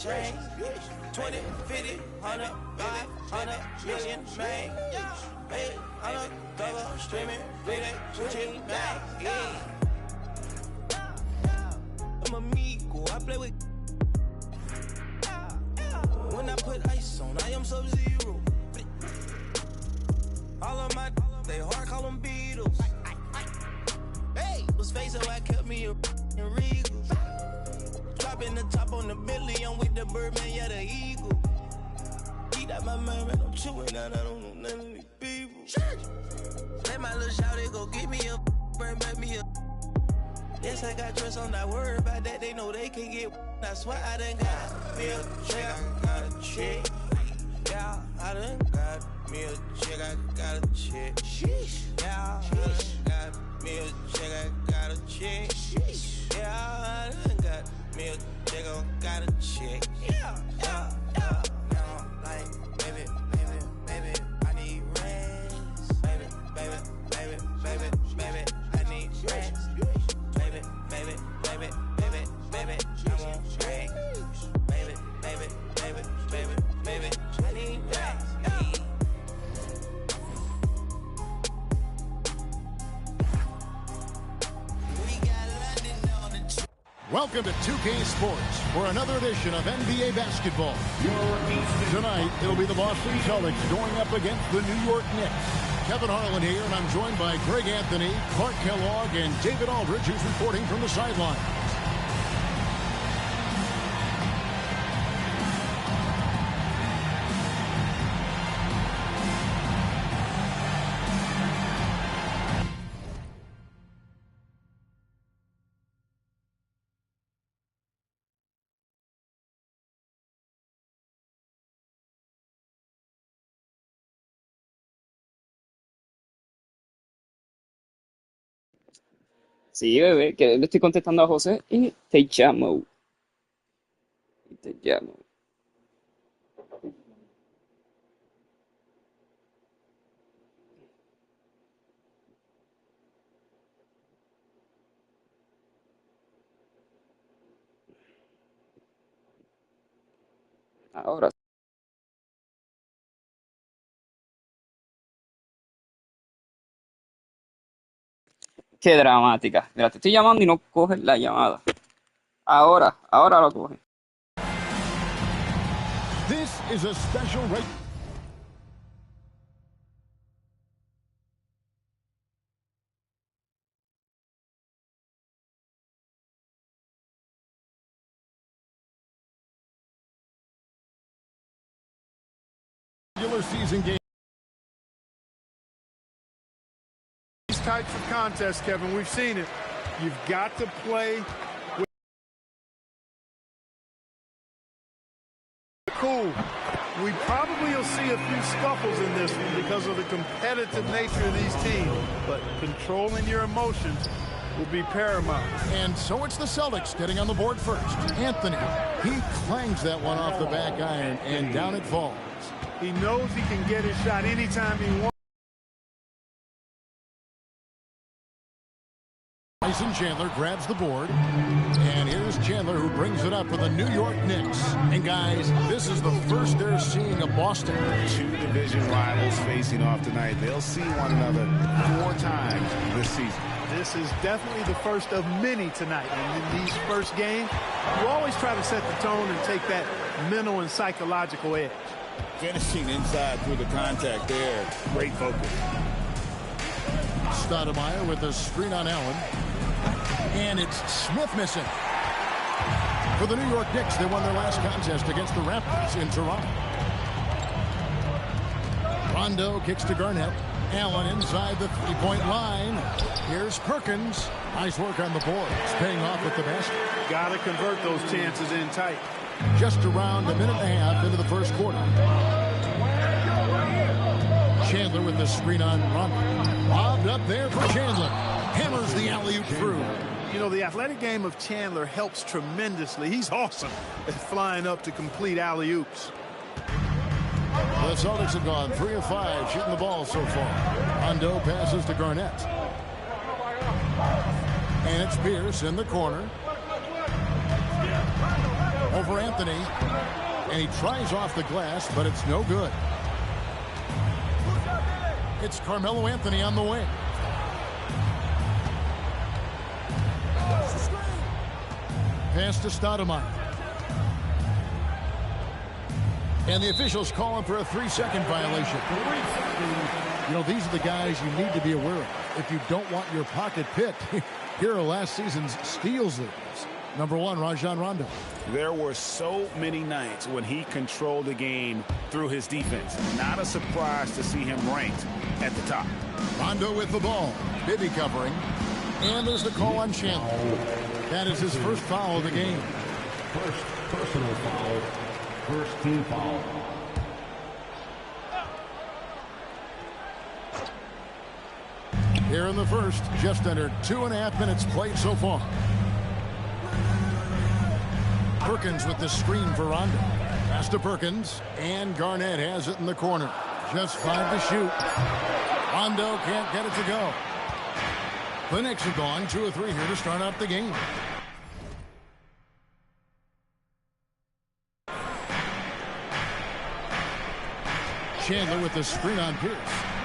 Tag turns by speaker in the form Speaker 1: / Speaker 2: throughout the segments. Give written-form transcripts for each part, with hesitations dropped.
Speaker 1: Change 20, 50, 100, 500 million, man. Hey, undercover, streaming, reading, switching back. I'm amigo, I play with. When I put ice on, I am Sub-Zero. All of my, they hard, call them Beatles. Hey, was facing why I kept me a Regal. Dropping the top on the Bentley, I'm with the Birdman, yeah, the Eagle. Eat out my mind, man, I'm chewing out, I don't know none of these people. Let my little shawty go get me a burn back me a. Yes, I got dress, I'm not worried about that, they know they can get. I swear I done got me a check, I got a check. Yeah, I done got me a check, I got a check. Sheesh. Yeah, I done got me a check, I got a check. Sheesh. Yeah, I done got me a check, I got a check. Yeah, yeah, yeah. Now, like, baby, I need rest. Baby, I need rest. Baby, I want rest. Baby, I need rest.
Speaker 2: Welcome to 2K Sports for another edition of NBA basketball. Tonight, it'll be the Boston Celtics going up against the New York Knicks. Kevin Harlan here, and I'm joined by Greg Anthony, Clark Kellogg, and David Aldridge, who's reporting from the sideline.
Speaker 3: Sí, bebé, que le estoy contestando a José y te llamo. Y te llamo. Ahora. Qué dramática. Mira, te estoy llamando y no coges la llamada. Ahora lo coges.
Speaker 2: This is a special regular season game.
Speaker 4: These types of contests, Kevin, we've seen it. You've got to play with cool. We probably will see a few scuffles in this one because of the competitive nature of these teams, but controlling your emotions will be paramount.
Speaker 2: And so it's the Celtics getting on the board first. Anthony, he clangs that one off the back iron, and down it falls.
Speaker 4: He knows he can get his shot anytime he wants.
Speaker 2: Tyson Chandler grabs the board, and here's Chandler who brings it up for the New York Knicks. And guys, this is the first they're seeing of Boston.
Speaker 5: Two division rivals facing off tonight. They'll see one another 4 times this season.
Speaker 4: This is definitely the first of many tonight. And in these first games, you always try to set the tone and take that mental and psychological edge.
Speaker 5: Finishing inside through the contact there. Great focus.
Speaker 2: Stoudemire with a screen on Allen. And it's Smith missing. For the New York Knicks, they won their last contest against the Raptors in Toronto. Rondo kicks to Garnett. Allen inside the three-point line. Here's Perkins. Nice work on the boards, paying off at the basket.
Speaker 4: Got to convert those chances in tight.
Speaker 2: Just around a minute and a half into the first quarter. Chandler with the screen on Rondo. Lobbed up there for Chandler. Hammers the alley-oop through.
Speaker 4: You know, the athletic game of Chandler helps tremendously. He's awesome at flying up to complete alley-oops.
Speaker 2: The Celtics have gone 3 of 5 shooting the ball so far. Rondo passes to Garnett. And it's Pierce in the corner. over Anthony. And he tries off the glass, but it's no good. It's Carmelo Anthony on the wing. Pass to Stoudemire. And the officials call him for a 3-second violation. You know, these are the guys you need to be aware of if you don't want your pocket picked. Here are last season's steals leaders. Number 1, Rajon Rondo.
Speaker 5: There were so many nights when he controlled the game through his defense. Not a surprise to see him ranked at the top.
Speaker 2: Rondo with the ball. Bibby covering. And there's the call on Chandler. That is his first foul of the game.
Speaker 6: First personal foul. First team foul.
Speaker 2: Here in the first, just under 2.5 minutes played so far. Perkins with the screen for Rondo. Pass to Perkins, and Garnett has it in the corner. Just 5 to shoot. Rondo can't get it to go. The Knicks have gone 2 of 3 here to start out the game. Chandler with the screen on Pierce.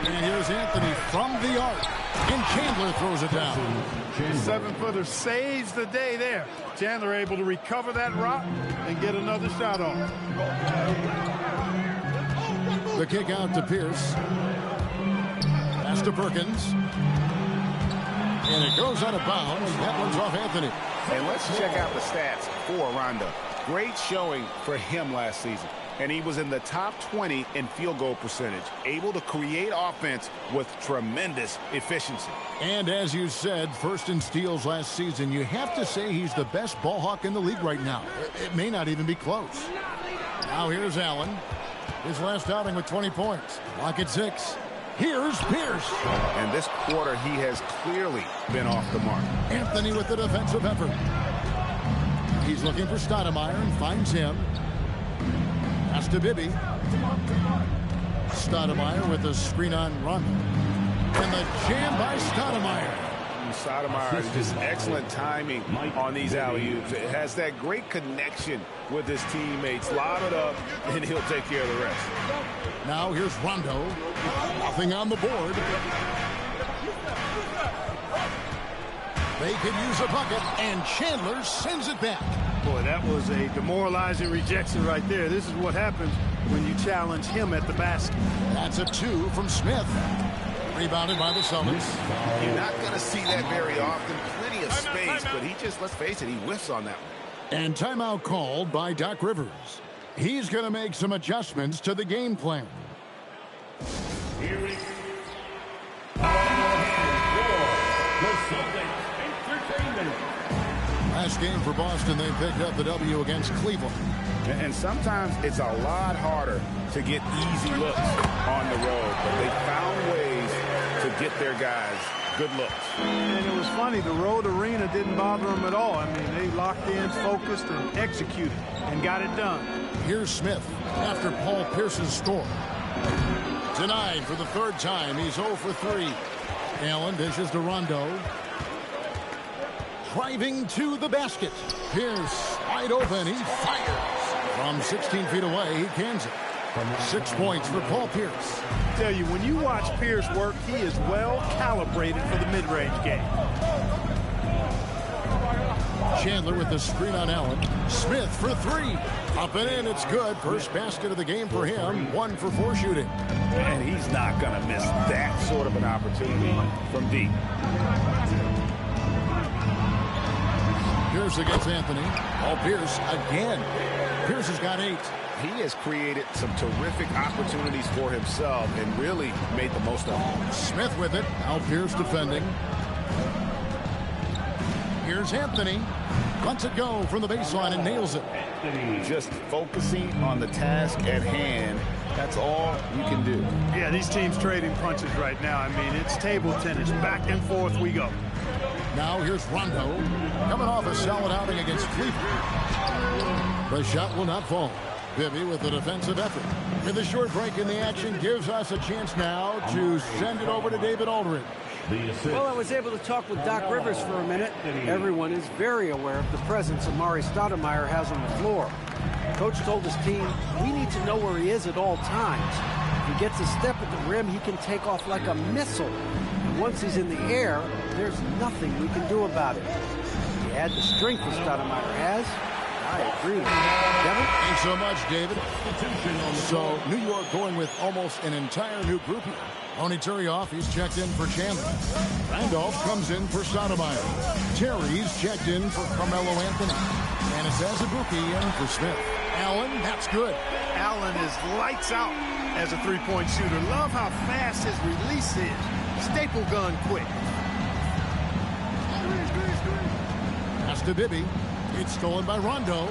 Speaker 2: And here's Anthony from the arc. And Chandler throws it down.
Speaker 4: 7-footer saves the day there. Chandler able to recover that rock and get another shot off.
Speaker 2: The kick out to Pierce. Pass to Perkins. And it goes out of bounds. That one's off Anthony.
Speaker 5: And let's check out the stats for Rondo. Great showing for him last season. And he was in the top 20 in field goal percentage. Able to create offense with tremendous efficiency.
Speaker 2: And as you said, first in steals last season. You have to say he's the best ball hawk in the league right now. It may not even be close. Now here's Allen. His last outing with 20 points. Lock at 6. Here's Pierce.
Speaker 5: And this quarter, he has clearly been off the mark.
Speaker 2: Anthony with the defensive effort. He's looking for Stoudemire and finds him. Pass to Bibby. Stoudemire with the screen on Rondo. And the jam by Stoudemire.
Speaker 5: Stoudemire, just excellent timing on these alley-oops. It has that great connection with his teammates. Lob it up, and he'll take care of the rest.
Speaker 2: Now here's Rondo. Nothing on the board. They could use a bucket, and Chandler sends it back.
Speaker 4: Boy, that was a demoralizing rejection right there. This is what happens when you challenge him at the basket.
Speaker 2: That's a 2 from Smith. Rebounded by the Celtics.
Speaker 5: You're not going to see that very often. Plenty of space, but he just, let's face it, he whiffs on that one.
Speaker 2: And timeout called by Doc Rivers. He's going to make some adjustments to the game plan.
Speaker 6: Here we
Speaker 2: Last game for Boston, they picked up the W against Cleveland.
Speaker 5: And sometimes it's a lot harder to get easy looks on the road, but they found ways to get their guys good looks.
Speaker 4: And it was funny, the road arena didn't bother them at all. I mean, they locked in, focused, and executed, and got it done.
Speaker 2: Here's Smith after Paul Pierce's score. Denied for the 3rd time. He's 0 for 3. Allen dishes to Rondo. Driving to the basket. Pierce wide open. He fires. From 16 feet away, he cans it. 6 points for Paul Pierce.
Speaker 4: I tell you, when you watch Pierce work, he is well calibrated for the mid-range game.
Speaker 2: Chandler with the screen on Allen. Smith for 3. Up and in, it's good. First basket of the game for him. 1 for 4 shooting.
Speaker 5: And he's not going to miss that sort of an opportunity from deep.
Speaker 2: Pierce against Anthony. Paul Pierce again. Pierce has got 8.
Speaker 5: He has created some terrific opportunities for himself and really made the most of them.
Speaker 2: Smith with it. Now Pierce defending. Here's Anthony. Lets it go from the baseline and nails it.
Speaker 5: Just focusing on the task at hand. That's all you can do.
Speaker 4: Yeah, these teams trading punches right now. I mean, it's table tennis. Back and forth we go.
Speaker 2: Now here's Rondo. Coming off a solid outing against Cleveland. The shot will not fall. Bibby with the defensive effort. And the short break in the action gives us a chance now to send it over to David Aldridge.
Speaker 7: Well, I was able to talk with Doc Rivers for a minute. Everyone is very aware of the presence Amari Stoudemire has on the floor. Coach told his team, we need to know where he is at all times. If he gets a step at the rim, he can take off like a missile. And once he's in the air, there's nothing we can do about it. He had the strength that Stoudemire has. I agree. Kevin?
Speaker 2: Thanks so much, David. So, New York going with almost an entire new group here. Only Turioff, he's checked in for Chandler. Randolph comes in for Stoudemire. Terry's checked in for Carmelo Anthony. And it's Azubuike in for Smith. Allen, that's good.
Speaker 4: Allen is lights out as a three-point shooter. Love how fast his release is. Staple gun quick.
Speaker 2: Pass to Bibby. It's stolen by Rondo.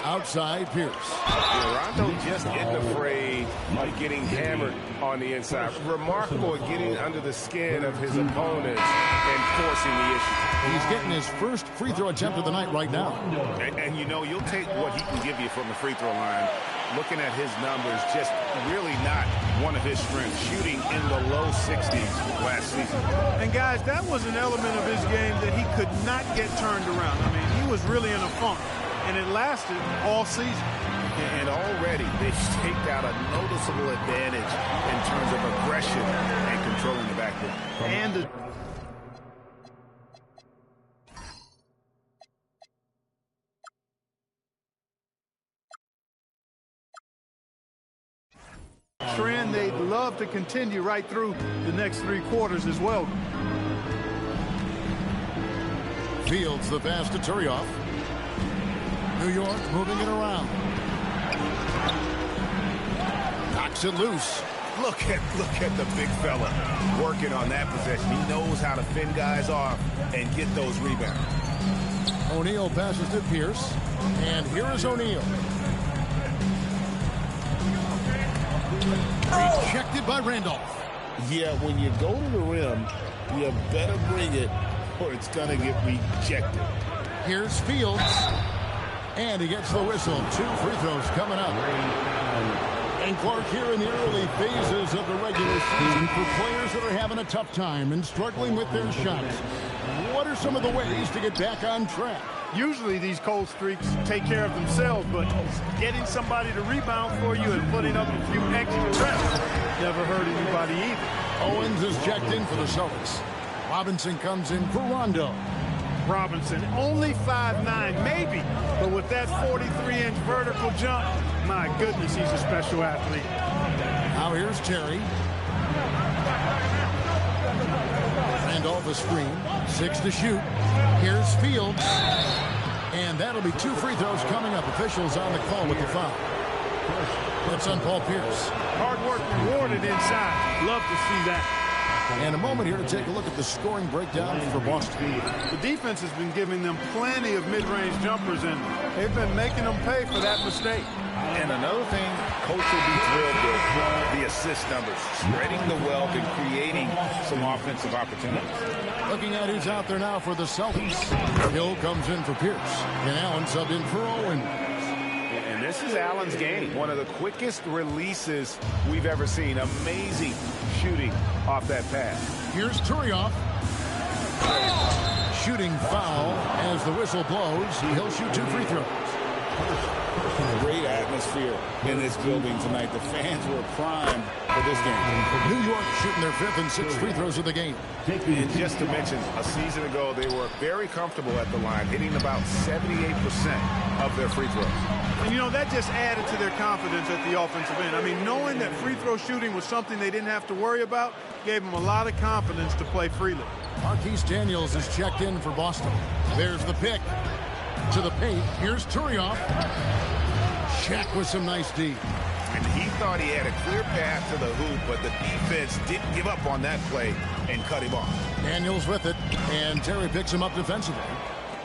Speaker 2: Outside, Pierce.
Speaker 8: Rondo just isn't afraid of getting hammered on the inside. Remarkable at getting under the skin of his opponents and forcing the issue.
Speaker 2: He's getting his first free throw attempt of the night right now.
Speaker 5: And you know, you'll take what he can give you from the free throw line. Looking at his numbers, just really not one of his strengths. Shooting in the low 60s last season.
Speaker 4: And guys, that was an element of his game that he could not get turned around. I mean, he was really in a funk. And it lasted all season.
Speaker 5: And already they've staked out a noticeable advantage in terms of aggression and controlling the backcourt.
Speaker 4: And the trend they'd love to continue right through the next three quarters as well.
Speaker 2: Fields the pass to Turioff. New York moving it around. Knocks it loose.
Speaker 5: Look at the big fella working on that possession. He knows how to fend guys off and get those rebounds.
Speaker 2: O'Neal passes to Pierce. And here is O'Neal. Rejected by Randolph.
Speaker 5: Yeah, when you go to the rim, you better bring it or it's going to get rejected.
Speaker 2: Here's Fields. And he gets the whistle. 2 free throws coming up. And Clark, here in the early phases of the regular season, for players that are having a tough time and struggling with their shots, what are some of the ways to get back on track?
Speaker 4: Usually these cold streaks take care of themselves, but getting somebody to rebound for you and putting up a few extra reps never hurt anybody either.
Speaker 2: Owens is checked in for the Celtics. Robinson comes in for Rondo.
Speaker 4: Robinson, only 5'9", maybe, but with that 43-inch vertical jump, my goodness, he's a special athlete.
Speaker 2: Now here's Terry. Randolph a screen, 6 to shoot. Here's Fields. And that'll be 2 free throws coming up. Officials on the call with the foul. That's on Paul Pierce.
Speaker 4: Hard work rewarded inside. Love to see that.
Speaker 2: And a moment here to take a look at the scoring breakdown for Boston.
Speaker 4: The defense has been giving them plenty of mid-range jumpers, and they've been making them pay for that mistake.
Speaker 5: And another thing, Coach will be thrilled with the assist numbers, spreading the wealth and creating some offensive opportunities.
Speaker 2: Looking at who's out there now for the Celtics. Hill comes in for Pierce, and Allen subbed in for Owens.
Speaker 5: And this is Allen's game. One of the quickest releases we've ever seen. Amazing shooting off that pass.
Speaker 2: Here's Turioff. Shooting foul as the whistle blows. He'll shoot 2 free throws.
Speaker 5: Great atmosphere in this building tonight. The fans were primed for this game.
Speaker 2: New York shooting their 5th and 6th free throws of the game.
Speaker 5: And just to mention, a season ago, they were very comfortable at the line, hitting about 78% of their free throws.
Speaker 4: And, you know, that just added to their confidence at the offensive end. I mean, knowing that free throw shooting was something they didn't have to worry about gave them a lot of confidence to play freely.
Speaker 2: Marquise Daniels is checked in for Boston. There's the pick. To the paint. Here's Turioff. Shaq with some nice D.
Speaker 5: And he thought he had a clear path to the hoop, but the defense didn't give up on that play and cut him off.
Speaker 2: Daniels with it, and Terry picks him up defensively.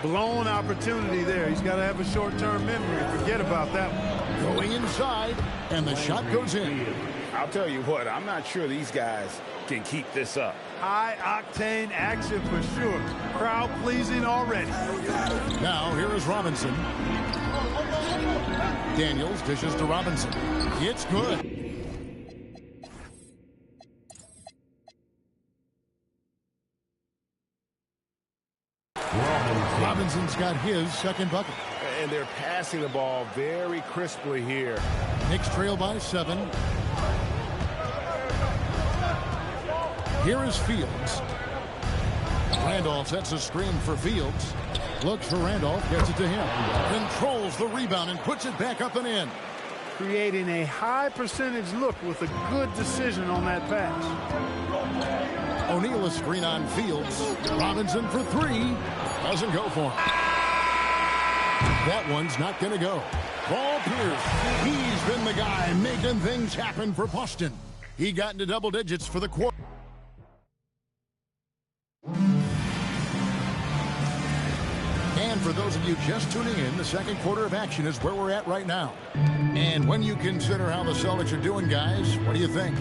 Speaker 4: Blown opportunity there. He's got to have a short-term memory. Forget about that one.
Speaker 2: Going inside, and the shot goes in.
Speaker 5: I'll tell you what, I'm not sure these guys can keep this up.
Speaker 4: High-octane action for sure. Crowd-pleasing already.
Speaker 2: Now, here is Robinson. Daniels dishes to Robinson. It's good. Robinson's got his second bucket.
Speaker 5: And they're passing the ball very crisply here.
Speaker 2: Knicks trail by 7. Here is Fields. Randolph sets a screen for Fields. Looks for Randolph, gets it to him. Controls the rebound and puts it back up and in.
Speaker 4: Creating a high percentage look with a good decision on that pass.
Speaker 2: O'Neal a screen on Fields. Robinson for 3. Doesn't go for him. That one's not going to go. Paul Pierce, he's been the guy making things happen for Boston. He got into double digits for the quarter. And for those of you just tuning in, the second quarter of action is where we're at right now. And when you consider how the Celtics are doing, guys, what do you think?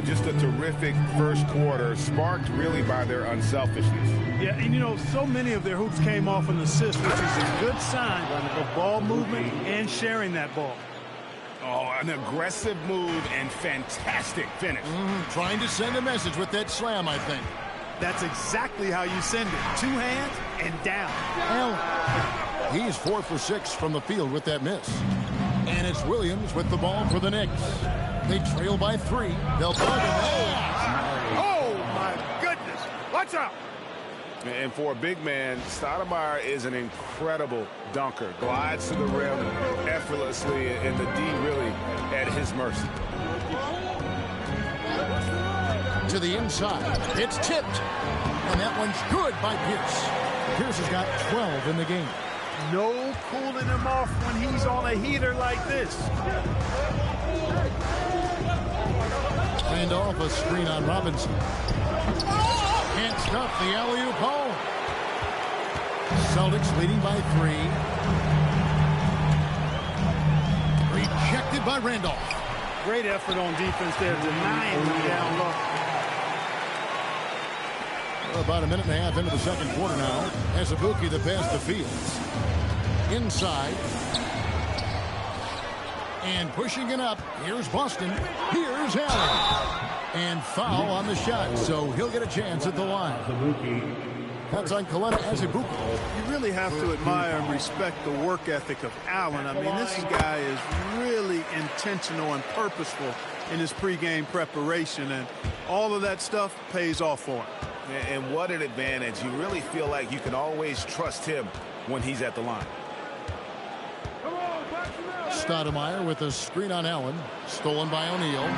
Speaker 5: Just a terrific first quarter, sparked really by their unselfishness.
Speaker 4: Yeah, and you know, so many of their hoops came off an assist, which is a good sign of ball movement and sharing that ball.
Speaker 5: Oh, an aggressive move and fantastic finish.
Speaker 2: Trying to send a message with that slam, I think.
Speaker 4: That's exactly how you send it. 2 hands and down.
Speaker 2: Well, he's 4 for 6 from the field with that miss. And it's Williams with the ball for the Knicks. They trail by 3. They'll plug him.
Speaker 4: Oh, my goodness. Watch out.
Speaker 5: And for a big man, Stoudemire is an incredible dunker. Glides to the rim effortlessly, and the D really at his mercy.
Speaker 2: To the inside. It's tipped. And that one's good by Pierce. Pierce has got 12 in the game.
Speaker 4: No cooling him off when he's on a heater like this.
Speaker 2: Randolph a screen on Robinson. Can't stop the alley-oop hole. Celtics leading by 3. Rejected by Randolph.
Speaker 4: Great effort on defense there, denying him down low.
Speaker 2: About a minute and a half into the second quarter now. Azubuike the pass to Fields. Inside. And pushing it up. Here's Boston. Here's Allen. And foul on the shot, so he'll get a chance at the line. That's on Kalena Azubuike.
Speaker 4: You really have to admire and respect the work ethic of Allen. I mean, this guy is really intentional and purposeful in his pregame preparation, and all of that stuff pays off for him.
Speaker 5: And what an advantage. You really feel like you can always trust him when he's at the line.
Speaker 2: Stoudemire with a screen on Allen. Stolen by O'Neal.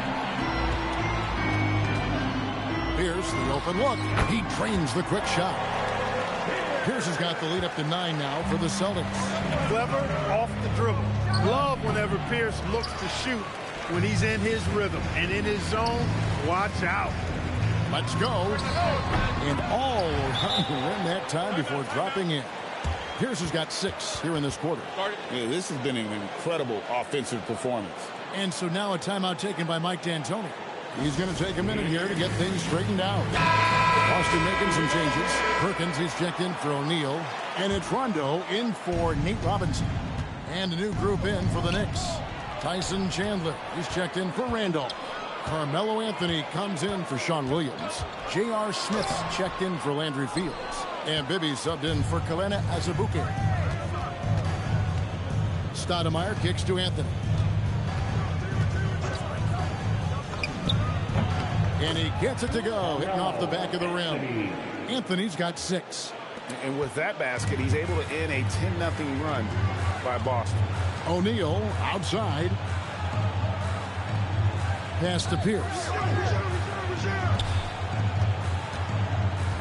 Speaker 2: Pierce, the open look. He drains the quick shot. Pierce has got the lead up to 9 now for the Celtics.
Speaker 4: Clever off the dribble. Love whenever Pierce looks to shoot when he's in his rhythm. And in his zone, watch out.
Speaker 2: Let's go. And all around the rim that time before dropping in. Pierce has got 6 here in this quarter.
Speaker 5: Yeah, this has been an incredible offensive performance.
Speaker 2: And so now a timeout taken by Mike D'Antoni. He's going to take a minute here to get things straightened out. Boston making some changes. Perkins, he's checked in for O'Neal. And it's Rondo in for Nate Robinson. And a new group in for the Knicks. Tyson Chandler, he's checked in for Randolph. Carmelo Anthony comes in for Sean Williams. J.R. Smith's checked in for Landry Fields. And Bibby subbed in for Kalena Azubuike. Stoudemire kicks to Anthony. And he gets it to go, hitting off the back of the rim. Anthony's got 6.
Speaker 5: And with that basket, he's able to end a 10-0 run by Boston.
Speaker 2: O'Neal outside. Pass to Pierce.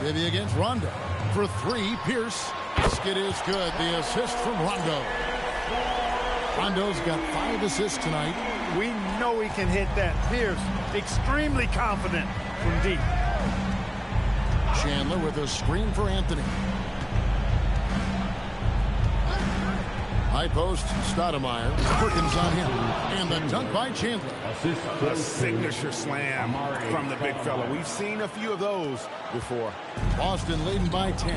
Speaker 2: Bibby against Rondo. For 3, Pierce. Basket is good. The assist from Rondo. Rondo's got 5 assists tonight.
Speaker 4: We know he can hit that. Pierce, extremely confident from deep.
Speaker 2: Chandler with a screen for Anthony. High post, Stoudemire. Perkins on him. And the dunk by Chandler.
Speaker 5: A signature slam from the big fella. We've seen a few of those before.
Speaker 2: Boston leading by 10.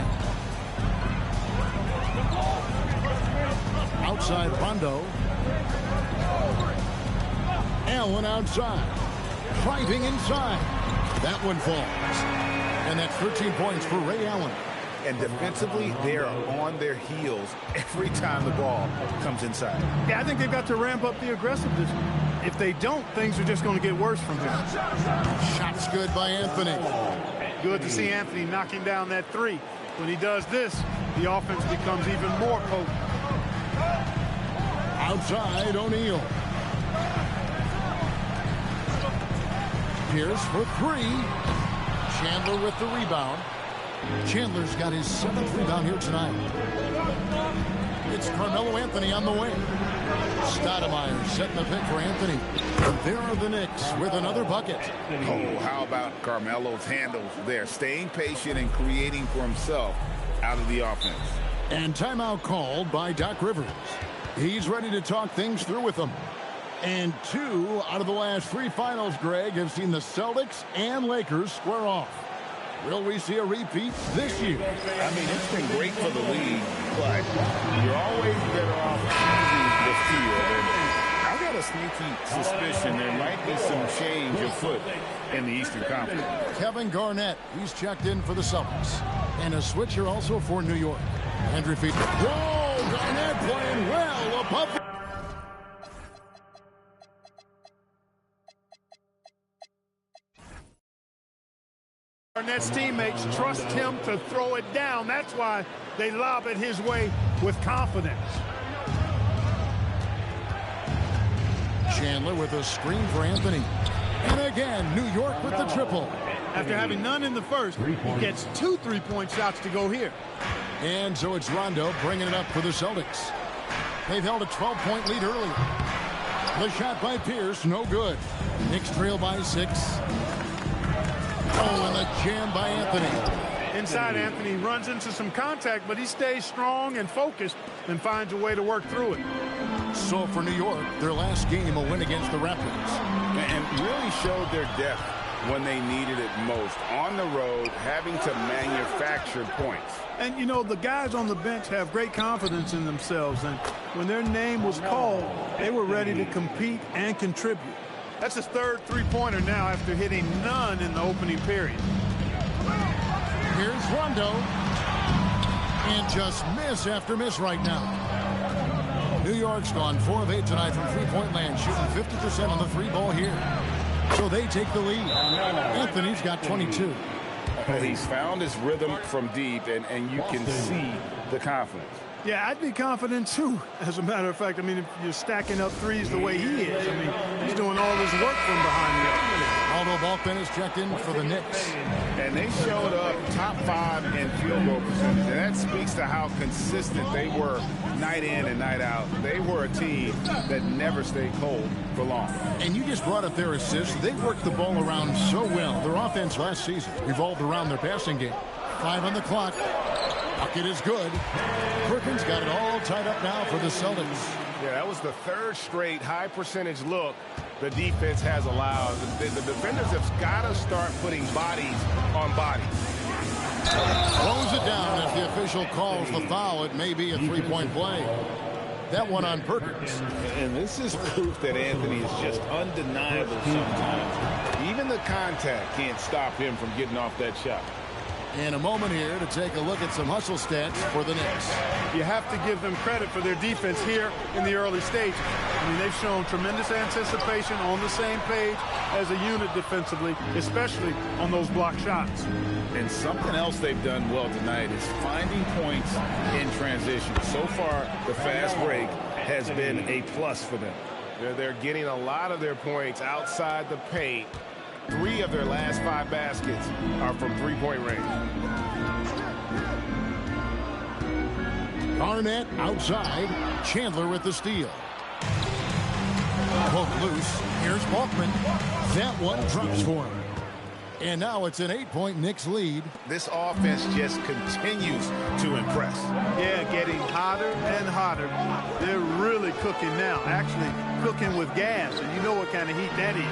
Speaker 2: Outside Rondo. Allen outside. Driving inside. That one falls. And that's 13 points for Ray Allen.
Speaker 5: And defensively, they're on their heels every time the ball comes inside.
Speaker 4: Yeah, I think they've got to ramp up the aggressiveness. If they don't, things are just going to get worse from here.
Speaker 2: Shots good by Anthony.
Speaker 4: Good to see Anthony knocking down that three. When he does this, the offense becomes even more potent.
Speaker 2: Outside O'Neal. Pierce for three. Chandler with the rebound. Chandler's got his 7th rebound here tonight. It's Carmelo Anthony on the wing. Stoudemire setting the pick for Anthony. And there are the Knicks with another bucket.
Speaker 5: Oh, how about Carmelo's handles there? Staying patient and creating for himself out of the offense.
Speaker 2: And timeout called by Doc Rivers. He's ready to talk things through with them. And 2 out of the last 3 finals, Greg, have seen the Celtics and Lakers square off. Will we see a repeat this year?
Speaker 5: I mean, it's been great for the league, but you're always better off choosing the field. And I've got a sneaky suspicion there might be some change afoot in the Eastern Conference.
Speaker 2: Kevin Garnett, he's checked in for the Celtics. And a switch here also for New York. Andrew Feet. Whoa, Garnett playing well above.
Speaker 4: Garnett's teammates trust him to throw it down. That's why they lob it his way with confidence.
Speaker 2: Chandler with a screen for Anthony. And again, New York with the triple.
Speaker 4: After having none in the first, he gets 2 3-point shots to go here.
Speaker 2: And so it's Rondo bringing it up for the Celtics. They've held a 12-point lead earlier. The shot by Pierce, no good. Knicks trail by 6. Oh, and the jam by Anthony.
Speaker 4: Inside, Anthony runs into some contact, but he stays strong and focused and finds a way to work through it.
Speaker 2: So for New York, their last game, a win against the Raptors.
Speaker 5: And really showed their depth when they needed it most. On the road, having to manufacture points.
Speaker 4: And, you know, the guys on the bench have great confidence in themselves. And when their name was called, they were ready to compete and contribute. That's his 3rd 3-pointer now after hitting none in the opening period.
Speaker 2: Here's Rondo. And just miss after miss right now. New York's gone 4 of 8 tonight from three-point land, shooting 50% on the 3-ball here. So they take the lead. Anthony's got 22.
Speaker 5: He's found his rhythm from deep, and you can see the confidence.
Speaker 4: Yeah, I'd be confident, too, as a matter of fact. I mean, if you're stacking up threes the way he is, I mean, he's doing all this work from behind the arc.
Speaker 2: Although Balkman is checked in for the Knicks.
Speaker 5: And they showed up top 5 in field goal percentage. And that speaks to how consistent they were night in and night out. They were a team that never stayed cold for long.
Speaker 2: And you just brought up their assists. They worked the ball around so well. Their offense last season revolved around their passing game. 5 on the clock. Bucket is good. Perkins got it all tied up now for the Celtics.
Speaker 5: Yeah, that was the 3rd straight high percentage look the defense has allowed. The defenders have got to start putting bodies on bodies.
Speaker 2: Throws it down. If the official calls the foul, it may be a 3-point play. That one on Perkins.
Speaker 5: And this is proof that Anthony is just undeniable sometimes. Even the contact can't stop him from getting off that shot.
Speaker 2: In a moment here to take a look at some hustle stats for the Knicks.
Speaker 4: You have to give them credit for their defense here in the early stages. I mean, they've shown tremendous anticipation, on the same page as a unit defensively, especially on those block shots.
Speaker 5: And something else they've done well tonight is finding points in transition. So far, the fast break has been a plus for them. They're getting a lot of their points outside the paint. 3 of their last 5 baskets are from 3-point range.
Speaker 2: Garnett outside. Chandler with the steal. Poke loose. Here's Balkman. That one drops for him. And now it's an 8-point Knicks lead.
Speaker 5: This offense just continues to impress.
Speaker 4: Yeah, getting hotter and hotter. They're really cooking now. Actually cooking with gas, and you know what kind of heat that is.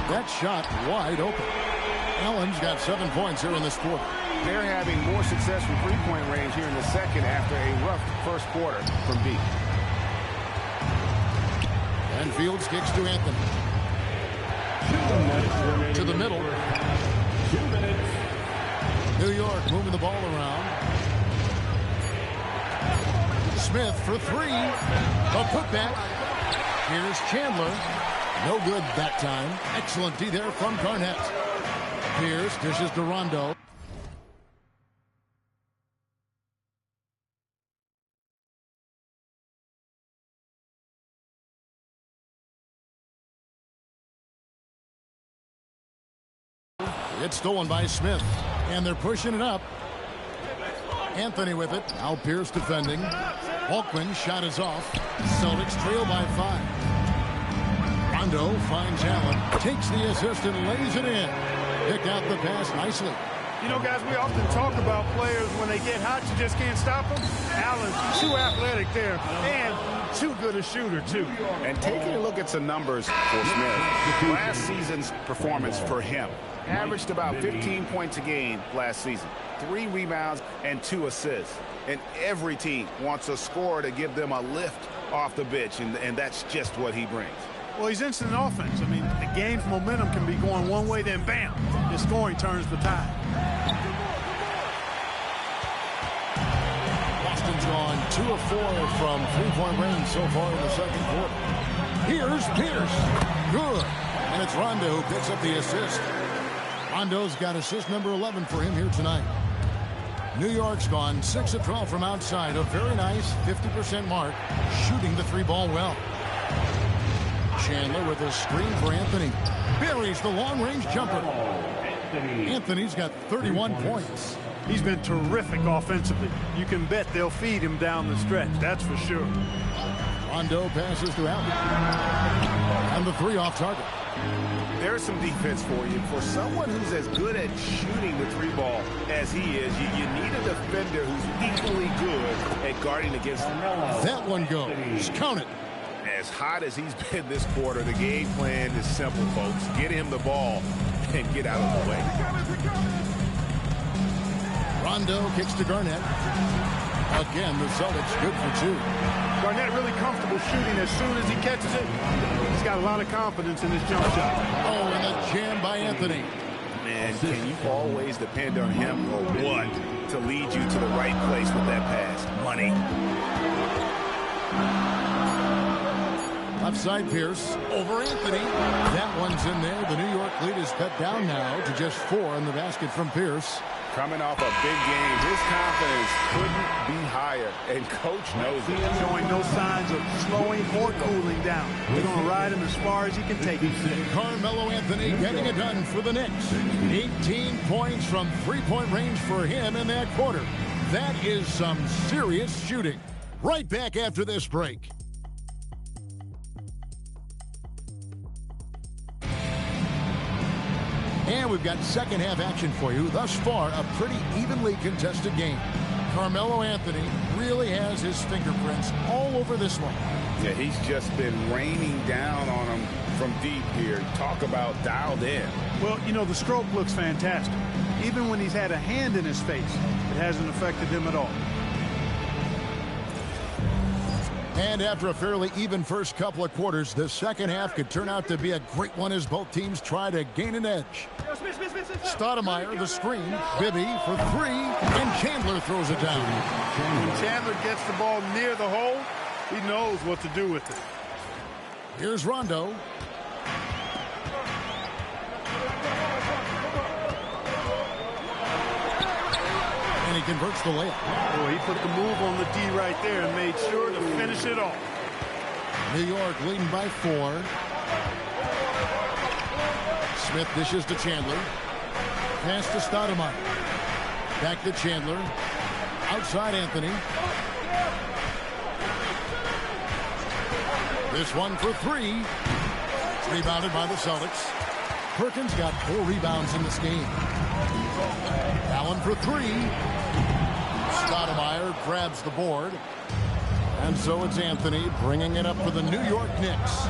Speaker 2: That shot wide open. Allen's got 7 points here in this quarter.
Speaker 5: They're having more success from three-point range here in the second after a rough first quarter from deep.
Speaker 2: And Fields kicks to Anthony. To the middle. New York moving the ball around. Smith for three. A putback. Here's Chandler. No good that time. Excellent D there from Garnett. Pierce dishes to Rondo. It's stolen by Smith, and they're pushing it up. Anthony with it. Now Pierce defending. Hawkman's shot is off. Celtics trail by 5. Rondo finds Allen, takes the assist and lays it in. Pick out the pass nicely.
Speaker 4: You know, guys, we often talk about players when they get hot, you just can't stop them. Allen's too athletic there and too good a shooter, too.
Speaker 5: And taking a look at some numbers for Smith, last season's performance for him averaged about 15 points a game last season, 3 rebounds and 2 assists. And every team wants a scorer to give them a lift off the bench, and that's just what he brings.
Speaker 4: Well, he's instant offense. I mean, the game's momentum can be going one way, then bam, his scoring turns the tide.
Speaker 2: Boston's gone 2 of 4 from three-point range so far in the second quarter. Here's Pierce. Good. And it's Rondo who picks up the assist. Rondo's got assist number 11 for him here tonight. New York's gone 6 of 12 from outside. A very nice 50% mark, shooting the 3-ball well. Chandler with a screen for Anthony. Buries the long-range jumper. Anthony's got 31 points.
Speaker 4: He's been terrific offensively. You can bet they'll feed him down the stretch, that's for sure.
Speaker 2: Rondo passes to Allen. And the 3 off target.
Speaker 5: There's some defense for you. For someone who's as good at shooting the 3-ball as he is, you need a defender who's equally good at guarding against him.
Speaker 2: That one goes. Count it.
Speaker 5: As hot as he's been this quarter, the game plan is simple, folks. Get him the ball and get out of the way.
Speaker 2: Rondo kicks to Garnett. Again, the Celtics good for 2.
Speaker 4: Garnett really comfortable shooting as soon as he catches it. He's got a lot of confidence in his jump shot.
Speaker 2: Oh, and a jam by Anthony.
Speaker 5: Man, can you always depend on him or what to lead you to the right place with that pass? Money.
Speaker 2: Left side Pierce over Anthony. That one's in there. The New York lead is cut down now to just 4 in the basket from Pierce.
Speaker 5: Coming off a big game, his confidence couldn't be higher, and Coach knows it.
Speaker 4: Showing no signs of slowing or cooling down. We're going to ride him as far as he can take him.
Speaker 2: Carmelo Anthony getting it done for the Knicks. 18 points from three-point range for him in that quarter. That is some serious shooting. Right back after this break. And we've got second half action for you. Thus far, a pretty evenly contested game. Carmelo Anthony really has his fingerprints all over this one.
Speaker 5: Yeah, he's just been raining down on him from deep here. Talk about dialed in.
Speaker 4: Well, you know, the stroke looks fantastic. Even when he's had a hand in his face, it hasn't affected him at all.
Speaker 2: And after a fairly even first couple of quarters, the second half could turn out to be a great one as both teams try to gain an edge. Stoudemire, the screen. Bibby for 3, and Chandler throws it down.
Speaker 4: When Chandler gets the ball near the hole, he knows what to do with it.
Speaker 2: Here's Rondo. And he converts the layup.
Speaker 4: Boy, he put the move on the D right there and made sure to finish it off.
Speaker 2: New York leading by 4. Smith dishes to Chandler. Pass to Stoudemire. Back to Chandler. Outside Anthony. This one for 3. It's rebounded by the Celtics. Perkins got 4 rebounds in this game. Allen for 3. Stoudemire grabs the board. And so it's Anthony bringing it up for the New York Knicks.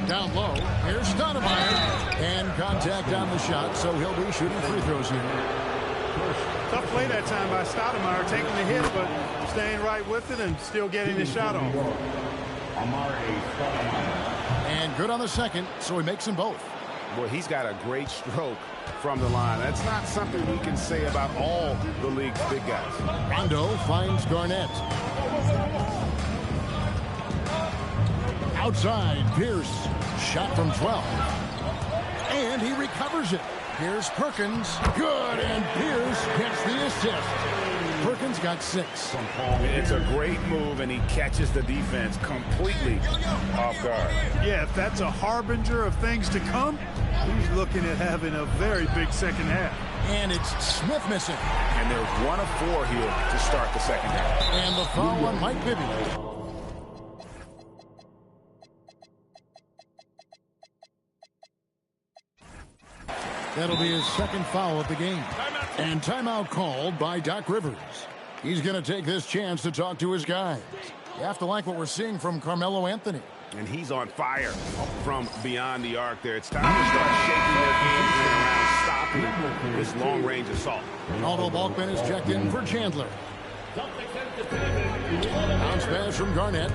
Speaker 2: Down low, here's Stoudemire. And contact on the shot, so he'll be shooting free throws here.
Speaker 4: Tough play that time by Stoudemire, taking the hit, but staying right with it and still getting the shot on.
Speaker 2: And good on the second, so he makes them both.
Speaker 5: Well, he's got a great stroke from the line. That's not something we can say about all the league's big guys.
Speaker 2: Rondo finds Garnett. Outside, Pierce. Shot from 12. And he recovers it. Here's Perkins. Good, and Pierce gets the assist. Perkins got 6.
Speaker 5: It's a great move, and he catches the defense completely off guard.
Speaker 4: Yeah, if that's a harbinger of things to come, he's looking at having a very big second half.
Speaker 2: And it's Smith missing.
Speaker 5: And they're 1 of 4 here to start the second half.
Speaker 2: And the foul on Mike Bibby. That'll be his second foul of the game. And timeout called by Doc Rivers. He's going to take this chance to talk to his guys. You have to like what we're seeing from Carmelo Anthony.
Speaker 5: And he's on fire from beyond the arc there. It's time to start shaking their games around, stopping this long-range assault.
Speaker 2: Although Balkman is checked in for Chandler. Bounce pass from Garnett.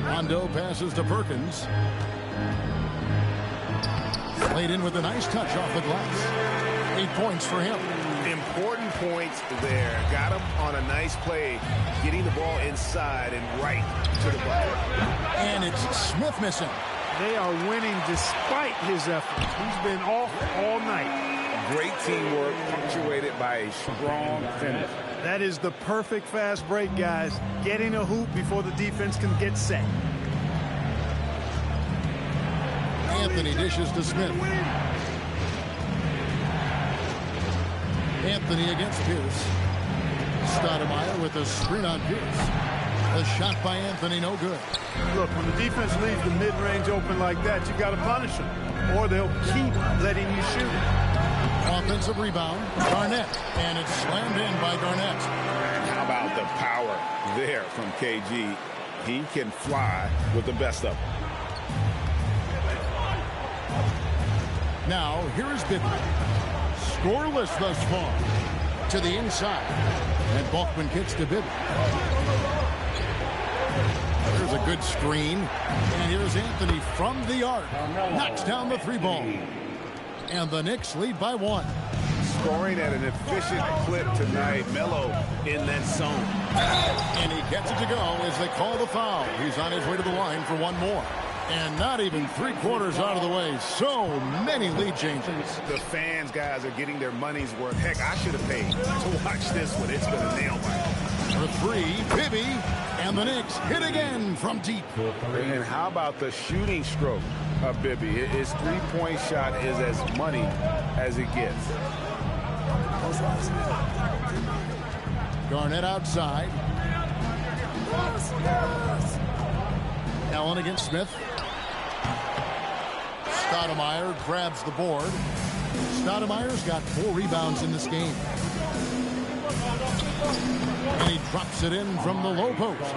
Speaker 2: Rondo passes to Perkins. Laid in with a nice touch off the glass. 8 points for him.
Speaker 5: Important points there. Got him on a nice play, getting the ball inside and right to the bucket.
Speaker 2: And it's Smith missing.
Speaker 4: They are winning despite his efforts. He's been off all night.
Speaker 5: Great teamwork punctuated by a strong finish.
Speaker 4: That is the perfect fast break, guys. Getting a hoop before the defense can get set.
Speaker 2: Anthony dishes to Smith. Anthony against Pierce. Stoudemire with a screen on Pierce. A shot by Anthony, no good.
Speaker 4: Look, when the defense leaves the mid-range open like that, you got to punish them, or they'll keep letting you shoot.
Speaker 2: Offensive rebound, Garnett, and it's slammed in by Garnett.
Speaker 5: How about the power there from KG? He can fly with the best of them.
Speaker 2: Now, here is Bibby. Scoreless thus far. To the inside. And Balkman kicks to Bibby. There's a good screen. And here's Anthony from the arc. Knocks down the 3-ball. And the Knicks lead by 1.
Speaker 5: Scoring at an efficient clip tonight. Melo in that zone.
Speaker 2: And he gets it to go as they call the foul. He's on his way to the line for one more. And not even 3/4 out of the way. So many lead changes.
Speaker 5: The fans, guys, are getting their money's worth. Heck, I should have paid to watch this one. It's been a nail biter.
Speaker 2: For 3, Bibby, and the Knicks hit again from deep.
Speaker 5: And how about the shooting stroke of Bibby? His 3-point shot is as money as it gets.
Speaker 2: Garnett outside. Allen against Smith. Stoudemire grabs the board. Stoudemire's got 4 rebounds in this game. And he drops it in from the low post.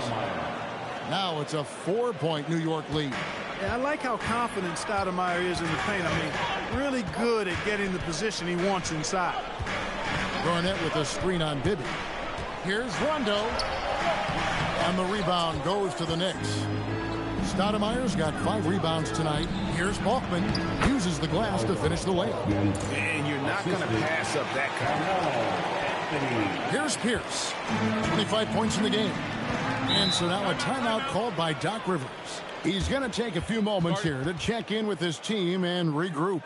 Speaker 2: Now it's a 4-point New York lead.
Speaker 4: Yeah, I like how confident Stoudemire is in the paint. I mean, really good at getting the position he wants inside.
Speaker 2: Garnett with a screen on Bibby. Here's Rondo. And the rebound goes to the Knicks. Stoudemire's got 5 rebounds tonight. Here's Balkman. Uses the glass to finish the layup.
Speaker 5: And you're not going to pass up that kind.
Speaker 2: Here's Pierce. 25 points in the game. And so now a timeout called by Doc Rivers. He's going to take a few moments here to check in with his team and regroup.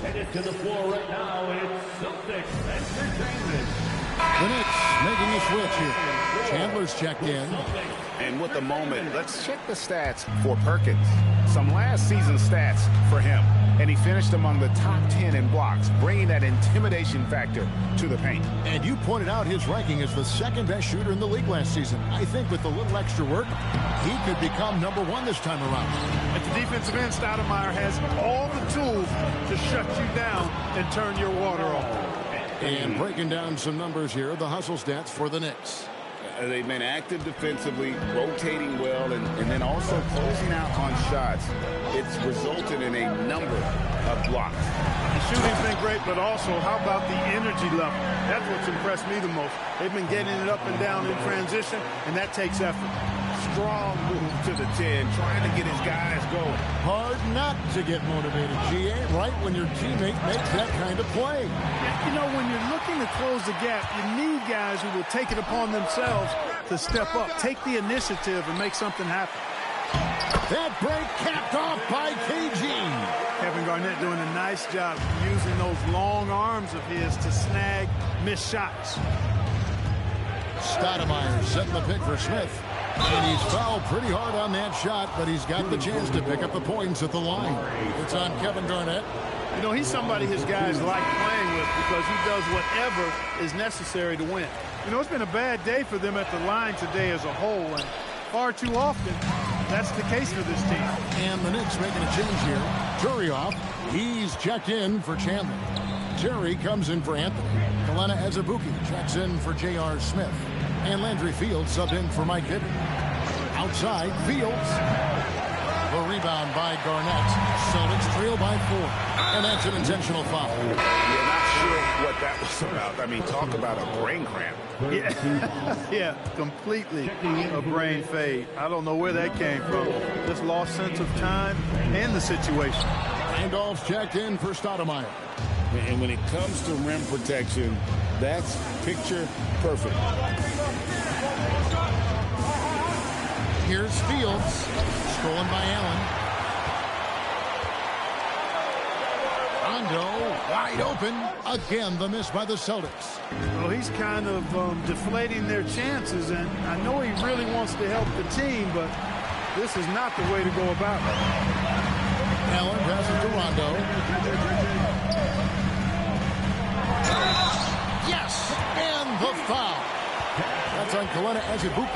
Speaker 6: Headed to the floor right now, it's Celtics Entertainment.
Speaker 2: The Knicks making a switch here. Chandler's checked in.
Speaker 5: And with the moment, let's check the stats for Perkins. Some last season stats for him. And he finished among the top 10 in blocks, bringing that intimidation factor to the paint.
Speaker 2: And you pointed out his ranking as the second best shooter in the league last season. I think with a little extra work, he could become #1 this time around.
Speaker 4: At the defensive end, Stoudemire has all the tools to shut you down and turn your water off.
Speaker 2: And breaking down some numbers here, the hustle stats for the Knicks.
Speaker 5: They've been active defensively, rotating well, and then also closing out on shots. It's resulted in a number of blocks.
Speaker 4: The shooting's been great, but also how about the energy level? That's what's impressed me the most. They've been getting it up and down in transition, and that takes effort.
Speaker 5: Strong move to the 10, trying to get his guys going.
Speaker 2: Hard not to get motivated, GA, right when your teammate makes that kind of play.
Speaker 4: You know, when you're looking to close the gap, you need guys who will take it upon themselves to step up, take the initiative, and make something happen.
Speaker 2: That break capped off by KG.
Speaker 4: Kevin Garnett doing a nice job using those long arms of his to snag missed shots.
Speaker 2: Stoudemire setting the pick for Smith. And he's fouled pretty hard on that shot, but he's got the chance to pick up the points at the line. It's on Kevin Garnett.
Speaker 4: You know, he's somebody his guys like playing with because he does whatever is necessary to win. You know, it's been a bad day for them at the line today as a whole, and far too often that's the case for this team.
Speaker 2: And the Knicks making a change here. Jury off. He's checked in for Chandler. Terry comes in for Anthony. Kalena Azubuike checks in for J.R. Smith. And Landry Fields subbed in for Mike Bibby. Outside, Fields. The rebound by Garnett. Celtics trail by 4. And that's an intentional foul.
Speaker 5: You're not sure what that was about. I mean, talk about a brain cramp.
Speaker 4: Yeah, completely a brain fade. I don't know where that came from. Just lost sense of time and the situation.
Speaker 2: Randolph's checked in for Stoudemire.
Speaker 5: And when it comes to rim protection, that's picture perfect.
Speaker 2: Here's Fields. Stolen by Allen. Rondo wide open. Again, the miss by the Celtics.
Speaker 4: Well, he's kind of deflating their chances, and I know he really wants to help the team, but this is not the way to go about it.
Speaker 2: Allen passes to Rondo. Yes, and the foul. That's on Kalena Azubuike.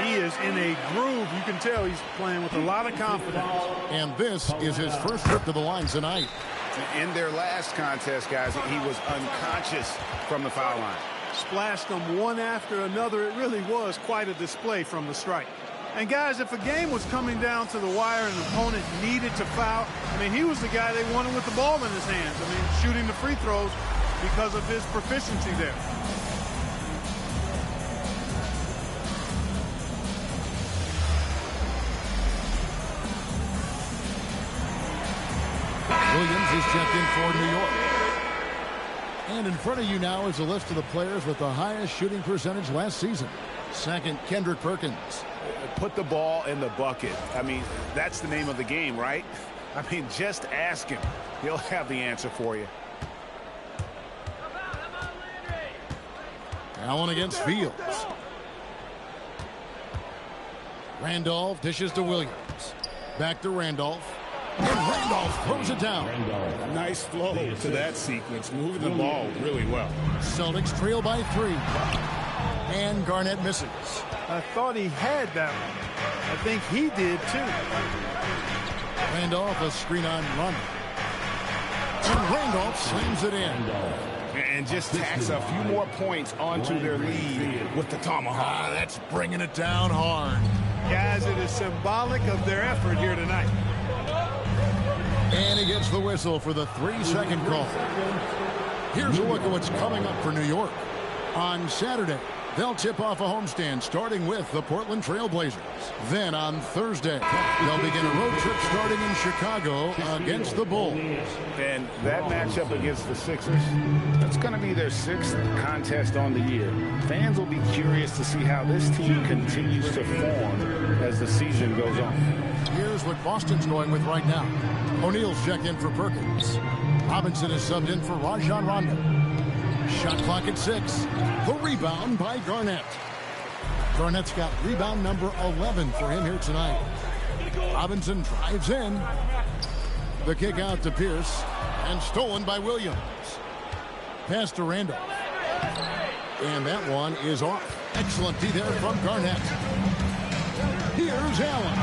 Speaker 4: He is in a groove. You can tell he's playing with a lot of confidence.
Speaker 2: And this is his first trip to the line tonight.
Speaker 5: In their last contest, guys, he was unconscious from the foul line.
Speaker 4: Splashed them one after another. It really was quite a display from the strike. And guys, if a game was coming down to the wire and an opponent needed to foul, I mean, he was the guy they wanted with the ball in his hands. I mean, shooting the free throws because of his proficiency there.
Speaker 2: Williams is checked in for New York. And in front of you now is a list of the players with the highest shooting percentage last season. Second, Kendrick Perkins.
Speaker 5: Put the ball in the bucket. I mean, that's the name of the game, right? I mean, just ask him. He'll have the answer for you.
Speaker 2: Allen against Fields. Randolph dishes to Williams. Back to Randolph. And Randolph throws it down.
Speaker 5: Nice flow to that sequence, moving the ball really well.
Speaker 2: Celtics trail by 3. And Garnett misses.
Speaker 4: I thought he had that one. I think he did too.
Speaker 2: Randolph a screen on Rondo. And Randolph slams it in.
Speaker 5: And just tacks a few more points onto their lead with the tomahawk.
Speaker 2: That's bringing it down hard.
Speaker 4: Guys, it is symbolic of their effort here tonight.
Speaker 2: And he gets the whistle for the 3-second call. Here's a look at what's coming up for New York. On Saturday, they'll tip off a homestand starting with the Portland Trail Blazers. Then on Thursday, they'll begin a road trip starting in Chicago against the Bulls.
Speaker 5: And that matchup against the Sixers, that's going to be their 6th contest on the year. Fans will be curious to see how this team continues to form as the season goes on.
Speaker 2: Here's what Boston's going with right now. O'Neal's checked in for Perkins. Robinson is subbed in for Rajon Rondo. Shot clock at 6. The rebound by Garnett. Garnett's got rebound number 11 for him here tonight. Robinson drives in. The kick out to Pierce. And stolen by Williams. Pass to Randolph. And that one is off. Excellent D there from Garnett. Here's Allen.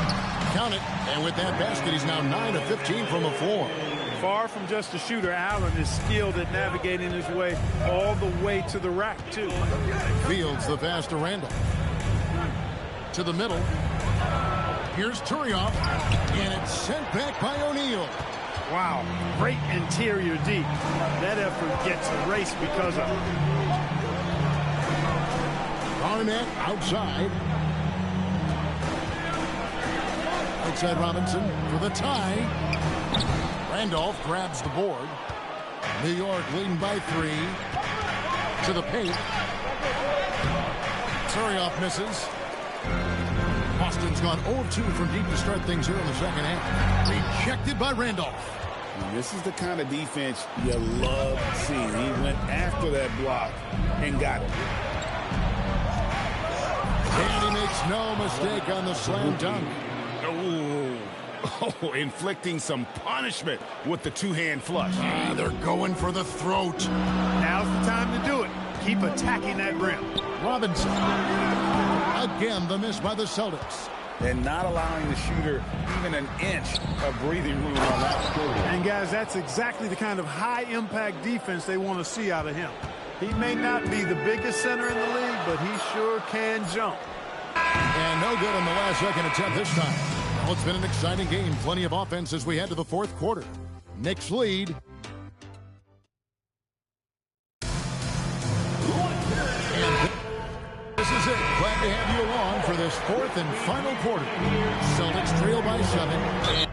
Speaker 2: Count it. And with that basket, he's now 9 of 15 from the floor.
Speaker 4: Far from just a shooter, Allen is skilled at navigating his way all the way to the rack, too.
Speaker 2: Fields the pass to Randolph. To the middle. Here's Turioff. And it's sent back by O'Neal.
Speaker 4: Wow, great interior D. That effort gets erased because of it.
Speaker 2: Garnett outside. Outside Robinson for the tie. Randolph grabs the board. New York leading by 3. To the paint. Turioff misses. Boston's gone 0-2 from deep to start things here in the second half. Rejected by Randolph.
Speaker 5: And this is the kind of defense you love seeing. He went after that block and got it.
Speaker 2: And he makes no mistake on the slam dunk.
Speaker 5: Oh, inflicting some punishment with the two-hand flush.
Speaker 2: They're going for the throat.
Speaker 4: Now's the time to do it. Keep attacking that rim.
Speaker 2: Robinson. Again, the miss by the Celtics.
Speaker 5: And not allowing the shooter even an inch of breathing room on that.
Speaker 4: And, guys, that's exactly the kind of high-impact defense they want to see out of him. He may not be the biggest center in the league, but he sure can jump.
Speaker 2: And no good on the last second attempt this time. Well, it's been an exciting game. Plenty of offense as we head to the fourth quarter. Knicks lead. And this is it. Glad to have you along for this fourth and final quarter. Celtics trail by 7.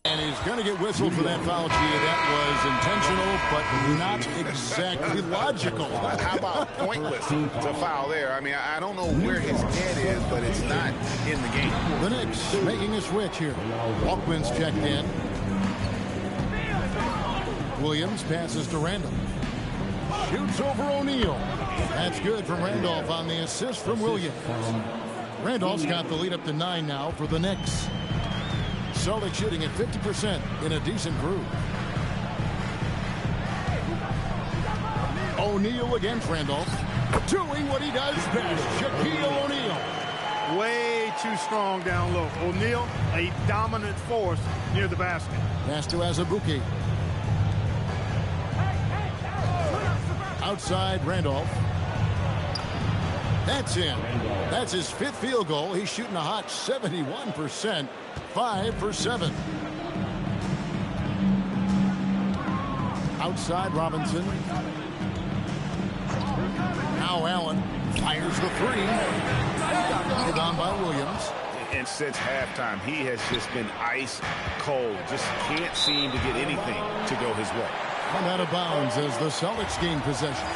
Speaker 2: And he's going to get whistled for that foul, G. That was intentional, but not exactly logical.
Speaker 5: How about pointless to foul there? I mean, I don't know where his head is, but it's not in the game.
Speaker 2: The Knicks making a switch here. Walkman's checked in. Williams passes to Randolph. Shoots over O'Neal. That's good from Randolph on the assist from Williams. Randolph's got the lead up to 9 now for the Knicks. Celtics shooting at 50% in a decent groove. O'Neal against Randolph. Doing what he does best. Shaquille O'Neal.
Speaker 4: Way too strong down low. O'Neal, a dominant force near the basket.
Speaker 2: Pass to Azubuike. Outside Randolph. That's in. That's his 5th field goal. He's shooting a hot 71%. 5 for 7. Outside Robinson. Now Allen fires the 3. Hit on by Williams.
Speaker 5: And since halftime, he has just been ice cold. Just can't seem to get anything to go his way.
Speaker 2: And out of bounds as the Celtics gain possession.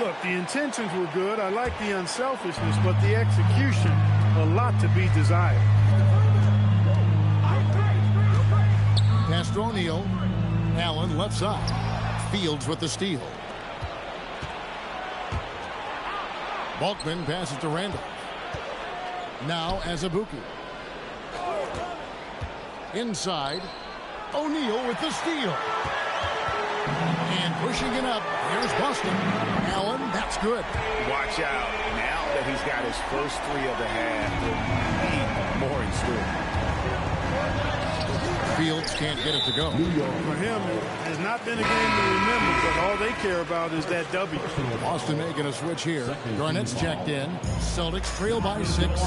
Speaker 4: Look, the intentions were good. I like the unselfishness, but the execution, a lot to be desired.
Speaker 2: Pass to O'Neal. Allen left side. Fields with the steal. Balkman passes to Randolph. Now Azubuike. Inside. O'Neal with the steal. And pushing it up. Here's Boston. Allen, that's good.
Speaker 5: Watch out. Now that he's got his first 3 of the half, more in store.
Speaker 2: Fields can't get it to go.
Speaker 4: For him, it's not been a game to remember, but all they care about is that W.
Speaker 2: Boston making a switch here. Garnett's checked in. Celtics trail by 6.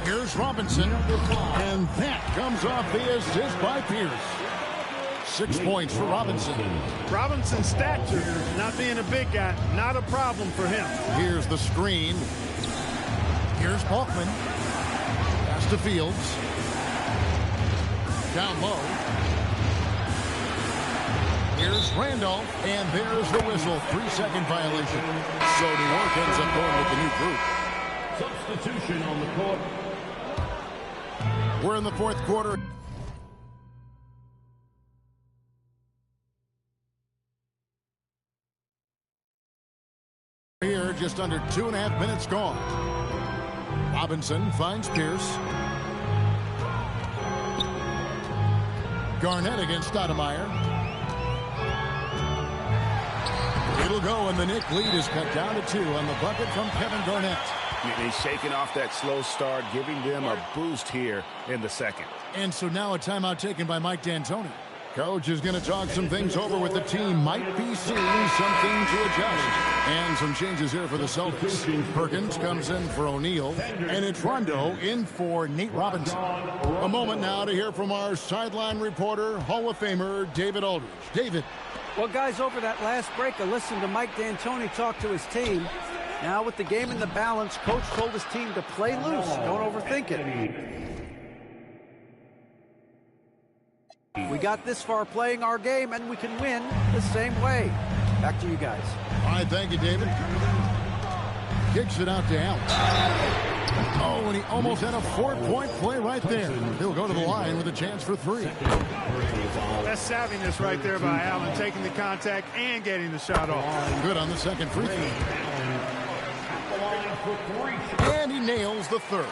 Speaker 2: Here's Robinson. And that comes off the assist by Pierce. 6 points for Robinson.
Speaker 4: Robinson's stature, not being a big guy, not a problem for him.
Speaker 2: Here's the screen. Here's Balkman. Pass to Fields. Down low. Here's Randolph, and there's the whistle. 3-second violation. So New York ends up going with the new group.
Speaker 6: Substitution on the court.
Speaker 2: We're in the fourth quarter. Here, just under 2.5 minutes gone. Robinson finds Pierce. Garnett against Stoudemire. It'll go, and the Knicks lead is cut down to 2 on the bucket from Kevin Garnett.
Speaker 5: He's shaking off that slow start, giving them a boost here in the second.
Speaker 2: And so now a timeout taken by Mike D'Antoni. Coach is going to talk some things over with the team. Might be seeing something to adjust. And some changes here for the Celtics. Perkins comes in for O'Neal. And it's Rondo in for Nate Robinson. A moment now to hear from our sideline reporter, Hall of Famer David Aldridge. David.
Speaker 7: Well, guys, over that last break, I listened to Mike D'Antoni talk to his team. Now with the game in the balance, Coach told his team to play loose. Don't overthink it. We got this far playing our game, and we can win the same way. Back to you guys.
Speaker 2: All right, thank you, David. Kicks it out to Allen. Oh, and he almost had a 4-point play right there. He'll go to the line with a chance for 3.
Speaker 4: That's savviness right there by Allen, taking the contact and getting the shot off.
Speaker 2: Good on the second free throw. And he nails the third.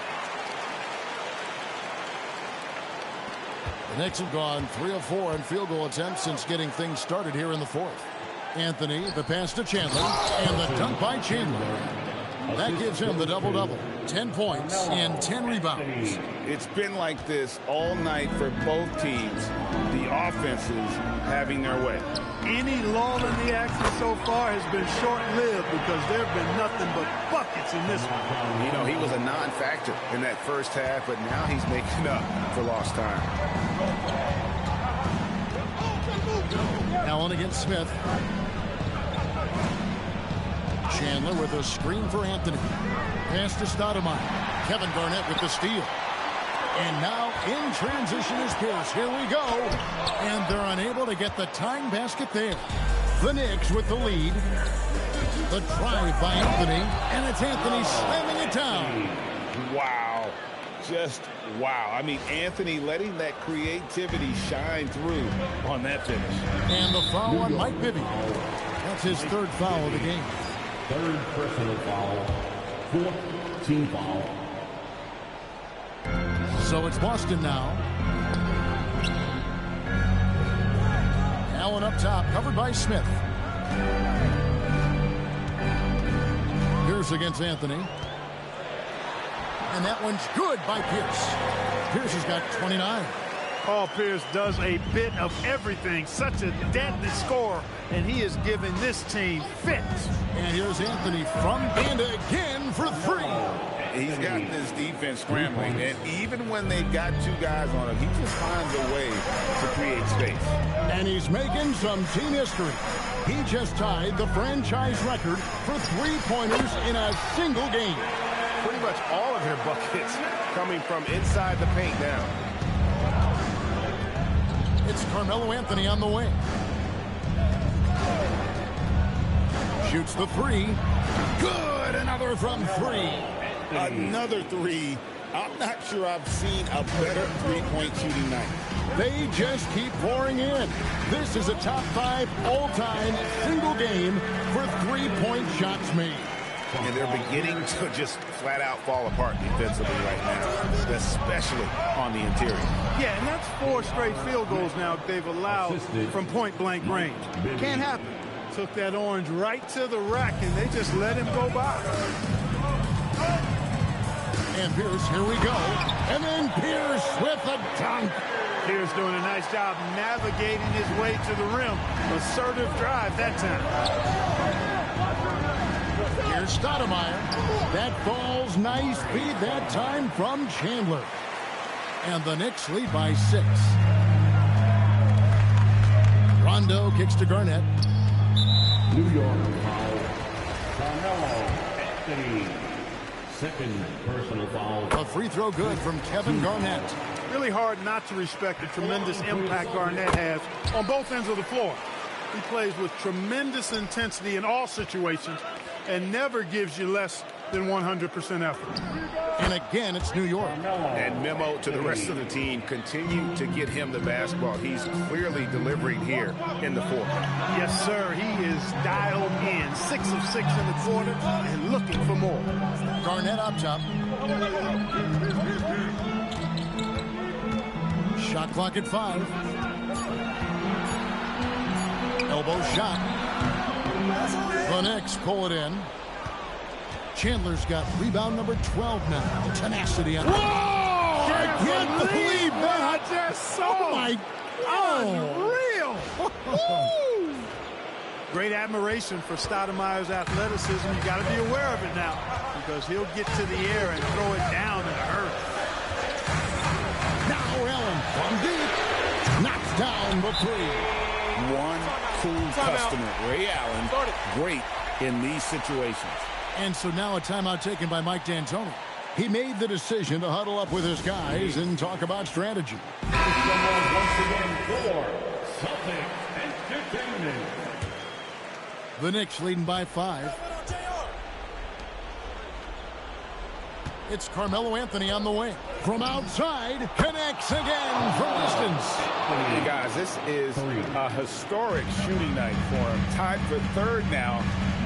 Speaker 2: The Knicks have gone 3 of 4 in field goal attempts since getting things started here in the fourth. Anthony, the pass to Chandler, and the dunk by Chandler. That gives him the double-double. 10 points and 10 rebounds.
Speaker 5: It's been like this all night for both teams. The offenses having their way.
Speaker 4: Any lull in the action so far has been short-lived because there have been nothing but buckets in this one.
Speaker 5: You know, he was a non-factor in that first half, but now he's making up for lost time.
Speaker 2: Allen against Smith. Chandler with a screen for Anthony. Pass to Stoudemire. Kevin Garnett with the steal. And now in transition is Pierce. Here we go. And they're unable to get the tying basket there. The Knicks with the lead. The drive by Anthony. And it's Anthony slamming it down.
Speaker 5: Wow. Just wow. I mean, Anthony letting that creativity shine through on that finish.
Speaker 2: And the foul on Mike Bibby. That's his third foul of the game.
Speaker 6: Third personal foul. Fourth team foul.
Speaker 2: So it's Boston now. Allen up top, covered by Smith. Pierce against Anthony. And that one's good by Pierce. Pierce has got 29.
Speaker 4: Paul Pierce does a bit of everything. Such a deadly scorer, and he is giving this team fits.
Speaker 2: And here's Anthony from and again for 3.
Speaker 5: He's got this defense scrambling, and even when they've got 2 guys on him, he just finds a way to create space.
Speaker 2: And he's making some team history. He just tied the franchise record for 3-pointers in a single game.
Speaker 8: Pretty much all of their buckets coming from inside the paint now.
Speaker 2: It's Carmelo Anthony on the wing. Shoots the 3. Good! Another from 3.
Speaker 5: Another 3. I'm not sure I've seen a better three-point shooting night.
Speaker 2: They just keep pouring in. This is a top 5 all-time single game for 3-point shots made.
Speaker 5: And they're beginning to just flat-out fall apart defensively right now, especially on the interior.
Speaker 4: Yeah, and that's 4 straight field goals now they've allowed from point-blank range. Can't happen. Took that orange right to the rack, and they just let him go by.
Speaker 2: And Pierce, here we go. And then Pierce with a dunk.
Speaker 4: Pierce doing a nice job navigating his way to the rim. Assertive drive that time.
Speaker 2: Here's Stoudemire. That falls nice feed that time from Chandler. And the Knicks lead by 6. Rondo kicks to Garnett.
Speaker 6: New York foul. Carmelo Anthony. Second personal foul.
Speaker 2: A free throw good from Kevin Garnett.
Speaker 4: Really hard not to respect the tremendous impact Garnett has on both ends of the floor. He plays with tremendous intensity in all situations and never gives you less than 100% effort.
Speaker 2: And again, it's New York.
Speaker 5: And memo to the rest of the team, continue to get him the basketball. He's clearly delivering here in the fourth.
Speaker 4: Yes, sir. He is dialed in. 6 of 6 in the quarter and looking for more.
Speaker 2: Garnett up top. Shot clock at 5. Elbow shot. The Knicks pull it in. Chandler's got rebound number 12 now. Tenacity on. Whoa! I can't believe that.
Speaker 4: I just saw.
Speaker 2: Oh my.
Speaker 4: Unreal. Great admiration for Stoudemire's athleticism. You got to be aware of it now, because he'll get to the air and throw it down in a hurry.
Speaker 2: Now Allen from deep. Knocks down the 3.
Speaker 5: One cool customer, Ray Allen, great in these situations.
Speaker 2: And so now a timeout taken by Mike D'Antoni. He made the decision to huddle up with his guys and talk about strategy. The Knicks leading by 5. It's Carmelo Anthony on the wing. From outside, connects again from distance.
Speaker 5: Hey guys, this is a historic shooting night for him. Tied for 3rd now,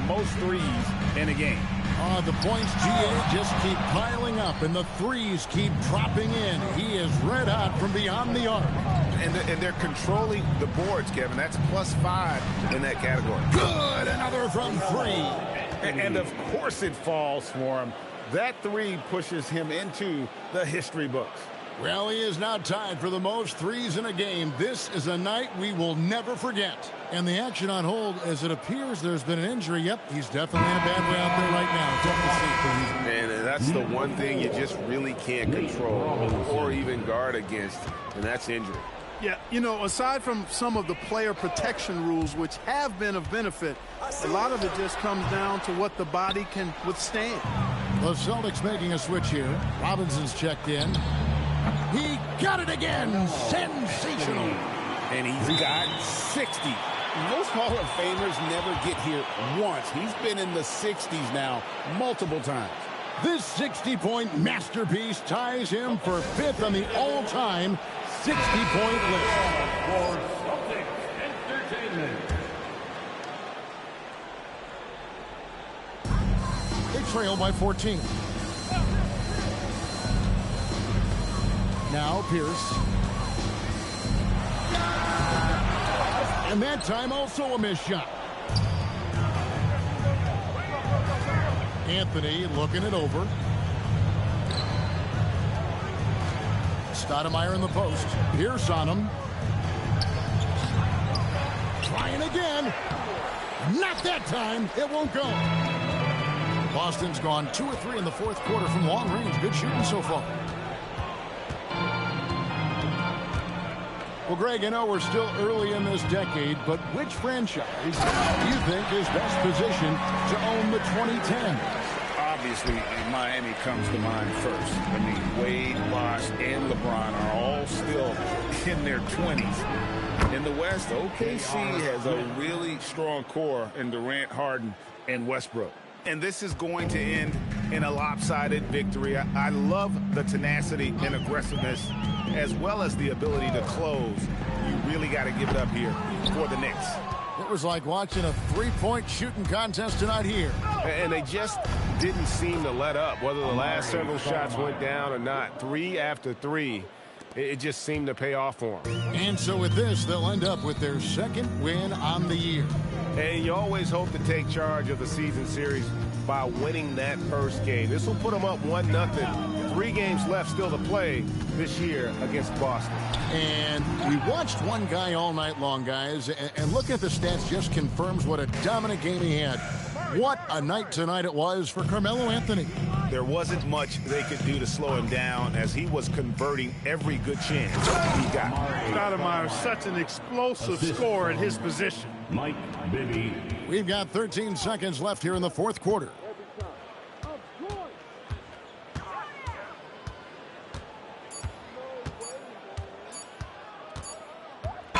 Speaker 5: most threes in a game.
Speaker 2: The points, GA, just keep piling up, and the threes keep dropping in. He is red hot from beyond the arc.
Speaker 5: And they're controlling the boards, Kevin. That's +5 in that category.
Speaker 2: Good, another from 3.
Speaker 5: And of course it falls for him. That 3 pushes him into the history books.
Speaker 2: Well, he is now tied for the most threes in a game. This is a night we will never forget. And the action on hold, as it appears there's been an injury. Yep, he's definitely in a bad way out there right now. Tough to see.
Speaker 8: And that's the one thing you just really can't control or even guard against, and that's injury.
Speaker 4: Yeah, you know, aside from some of the player protection rules, which have been of benefit, a lot of it just comes down to what the body can withstand.
Speaker 2: The Celtics making a switch here. Robinson's checked in. He got it again. Sensational.
Speaker 5: And he's got 60. Most Hall of Famers never get here once. He's been in the 60s now multiple times.
Speaker 2: This 60-point masterpiece ties him for 5th on the all-time 60-point list. They trail by 14. Now Pierce. And that time also a missed shot. Anthony looking it over. Stoudemire in the post. Pierce on him. Trying again. Not that time. It won't go. Boston's gone 2 or 3 in the 4th quarter from long range. Good shooting so far. Well, Greg, I know we're still early in this decade, but which franchise do you think is best positioned to own the 2010?
Speaker 5: Obviously, Miami comes to mind first. I mean, Wade, Bosh, and LeBron are all still in their 20s. In the West, OKC has a really strong core in Durant, Harden, and Westbrook. And this is going to end in a lopsided victory. I love the tenacity and aggressiveness, as well as the ability to close. You really got to give it up here for the Knicks.
Speaker 2: It was like watching a three-point shooting contest tonight here.
Speaker 8: And they just didn't seem to let up, whether the last several shots went down or not. 3 after 3, it just seemed to pay off for them.
Speaker 2: And so with this, they'll end up with their 2nd win on the year.
Speaker 8: And you always hope to take charge of the season series by winning that first game. This will put them up 1-0. 3 games left still to play this year against Boston.
Speaker 2: And we watched one guy all night long, guys, and looking at the stats just confirms what a dominant game he had. What a night tonight it was for Carmelo Anthony.
Speaker 5: There wasn't much they could do to slow him down as he was converting every good chance he got.
Speaker 4: Stoudemire, such an explosive scorer at his position.
Speaker 6: Mike Bibby.
Speaker 2: We've got 13 seconds left here in the 4th quarter. So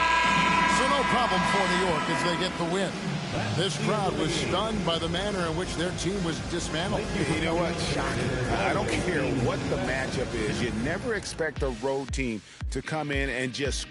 Speaker 2: no problem for New York as they get the win. This crowd was stunned by the manner in which their team was dismantled.
Speaker 5: You know what? Shocking. I don't care what the matchup is. You never expect a road team to come in and just...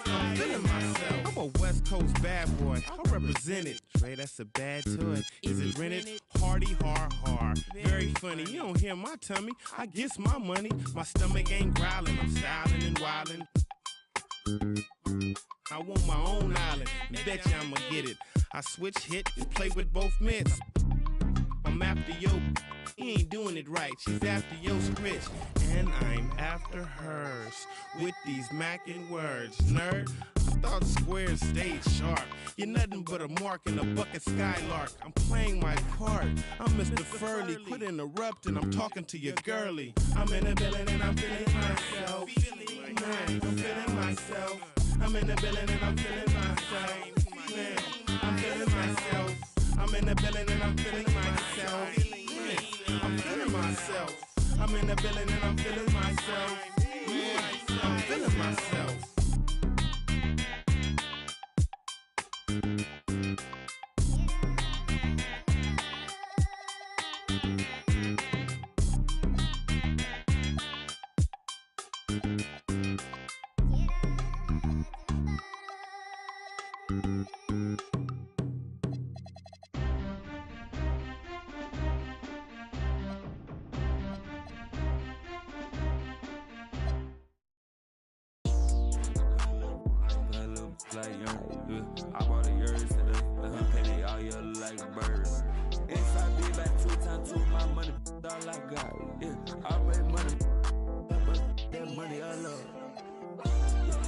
Speaker 1: I'm feeling myself. I'm a West Coast bad boy. I represent it. Trey, that's a bad toy. Is it rented? Hardy, hard. Very funny. You don't hear my tummy. I guess my money. My stomach ain't growling. I'm styling and wilding. I want my own island. Bet you I'ma get it. I switch hit and play with both mitts. I'm after yo. He ain't doing it right. She's after yo scritch. And I'm after hers. With these mackin' words. Nerd, I thought squares stayed sharp. You're nothing but a mark in a bucket skylark. I'm playing my part. I'm Mr. Furley. Quit interrupting. I'm talking to your girlie. I'm in the building and I'm feeling myself. Man, I'm feeling myself. I'm in the building and I'm feeling myself. Man, I'm feeling myself. I'm in the building and I'm feeling myself. Man, I'm feeling myself. I'm in the building and I'm feeling myself. Man, I'm feeling myself.
Speaker 9: Like young, I bought a yours today. Penny all yellow like a bird. Inside be back 2 times 2 my money, all I got. Yeah, I make money, but that money I love.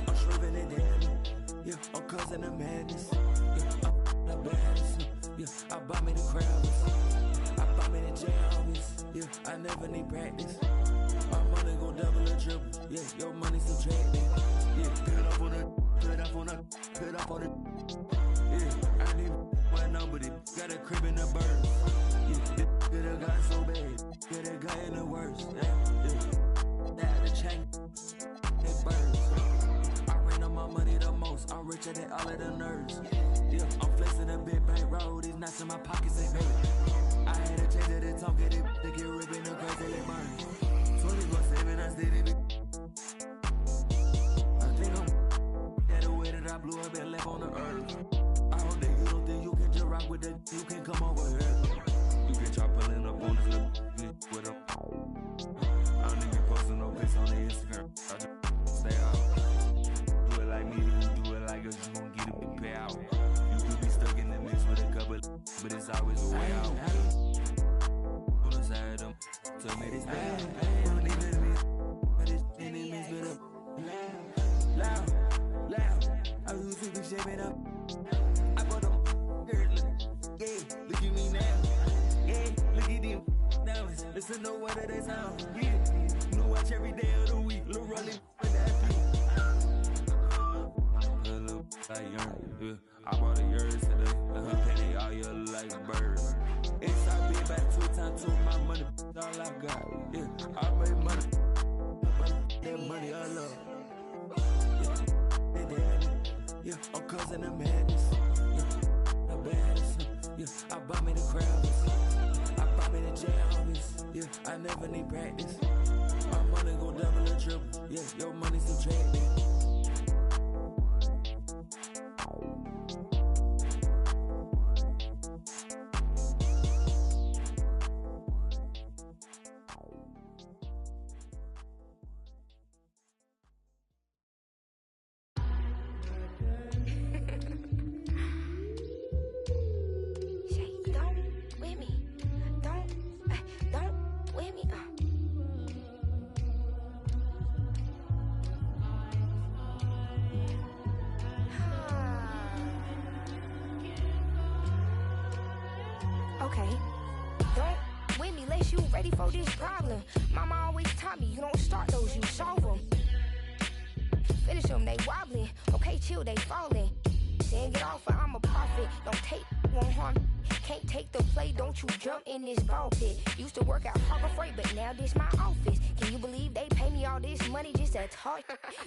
Speaker 9: I'm shriving in it. Yeah, I'm causing the madness. Yeah, I'm the baddest. Yeah, I bought me the Crowders. I bought me the Jarvis. Yeah, I never need practice. My money gon' double or triple. Yeah, your money subtracted. Yeah, put up on the, put up on the, put up on the. Yeah, I need one number. They got a crib in the bird. Yeah, this could've got so bad. Could've got in the worst. Yeah, yeah. The chain, that birds. I ran on my money the most. I'm richer than all of the nerds. Yeah, I'm flexing a big bank roll. These nuts in my pockets ain't big. I had a change of the talk, get it, they get ripping the crazy they burn. 24/7, I stayed in it. I think I'm at the way that I blew up and left on the earth. I hope that you don't think you can just rock with the, you can come over here. You can try pulling up on this little with them. I don't even posting no pics on the Instagram. I just stay out. Do it like me, you do it like us, you gon' get a big payout. You could be stuck in the mix with a couple, but it's always a way out. On the side of them, tell me this bad. Don't even me, but it's enemies with a loud. I was super shaping up. I bought them girls. Yeah, look at me now. Yeah, look at them. Now listen to what they sound. Yeah, no watch every day of the week. Lil' rolling with that beat. Little like young. Yeah, I bought a yours today. Her penny all year like a bird. Inside be back 2 times 2. My money all I got. Yeah, I made money. That money I love. Yeah, I'm causing the madness. Yeah, the baddest. Yeah, I bought me the Crowders. I bought me the Jarvis. Yeah, I never need practice. My money gon' double or triple. Yeah, your money subtracted.
Speaker 10: Okay. Don't with me unless you ready for this problem. Mama always taught me you don't start those, you solve them. Finish them, they wobbling. Okay, chill, they falling. Then get off, I'm a prophet. Don't take, won't harm. Can't take the play, don't you jump in this ball pit. Used to work out Harbor Freight, but now this my office. Can you believe they pay me all this money just to talk?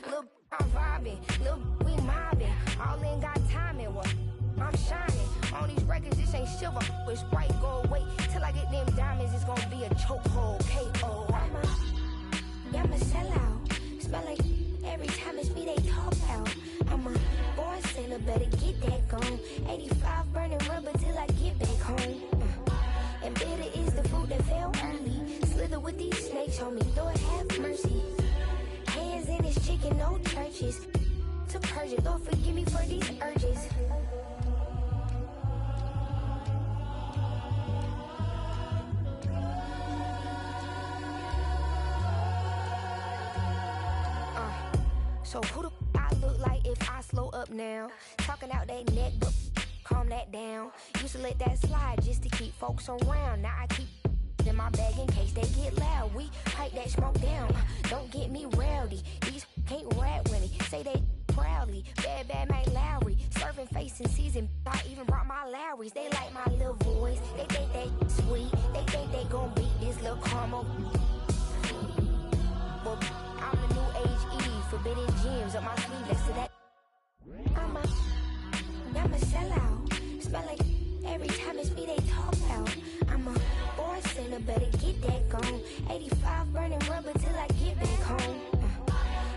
Speaker 10: Look, I'm vibing. Look, we mobbing. All in got timing. What? I'm shining. On these records, this ain't silver. It's bright gold. Wait till I get them diamonds. It's gonna be a chokehold. KO. I'm a sellout. Smell like every time it's me they talk out. I'm a born sinner, better get that gone. 85 burning rubber till I get back home. And bitter is the fruit that fell early. Slither with these snakes on me, Lord have mercy. Hands in his chicken, no churches. To purge it, Lord forgive me for these urges. So who the I look like if I slow up now? Talking out that neck, but calm that down. Used to let that slide just to keep folks around. Now I keep in my bag in case they get loud. We pipe that smoke down. Don't get me rowdy. These can't rap with me. Say they proudly. Bad Mike Lowry. Serving face in season. I even brought my Lowrys. They like my little voice. They think they sweet. They think they gon' beat this little caramel. But I'm the new age Eve. Forbidden gems up my sleeve. Next to that. I'm a sellout. Smell like every time it's me they talk out. I'm a born sinner, better get that gone. 85 burning rubber till I get back home.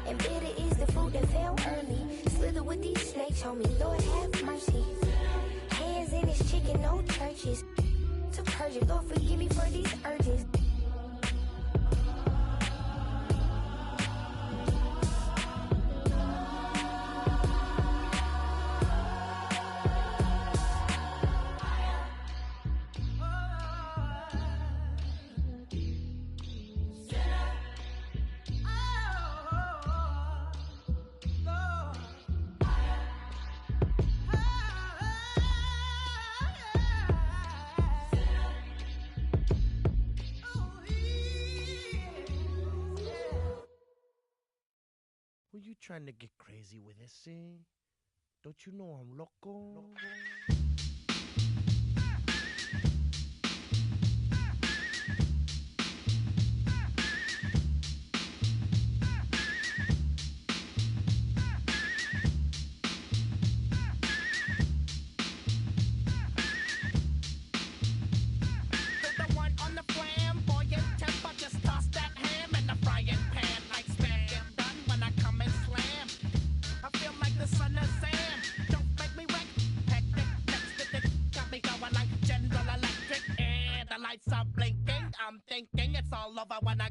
Speaker 10: And bitter is the fruit that fell early. Slither with these snakes on me, Lord have mercy. Hands in his chicken, no churches. To purge it, Lord forgive me for these urges.
Speaker 11: trying to get crazy with this, see? Don't you know I'm loco?
Speaker 12: I'm thinking it's all over when I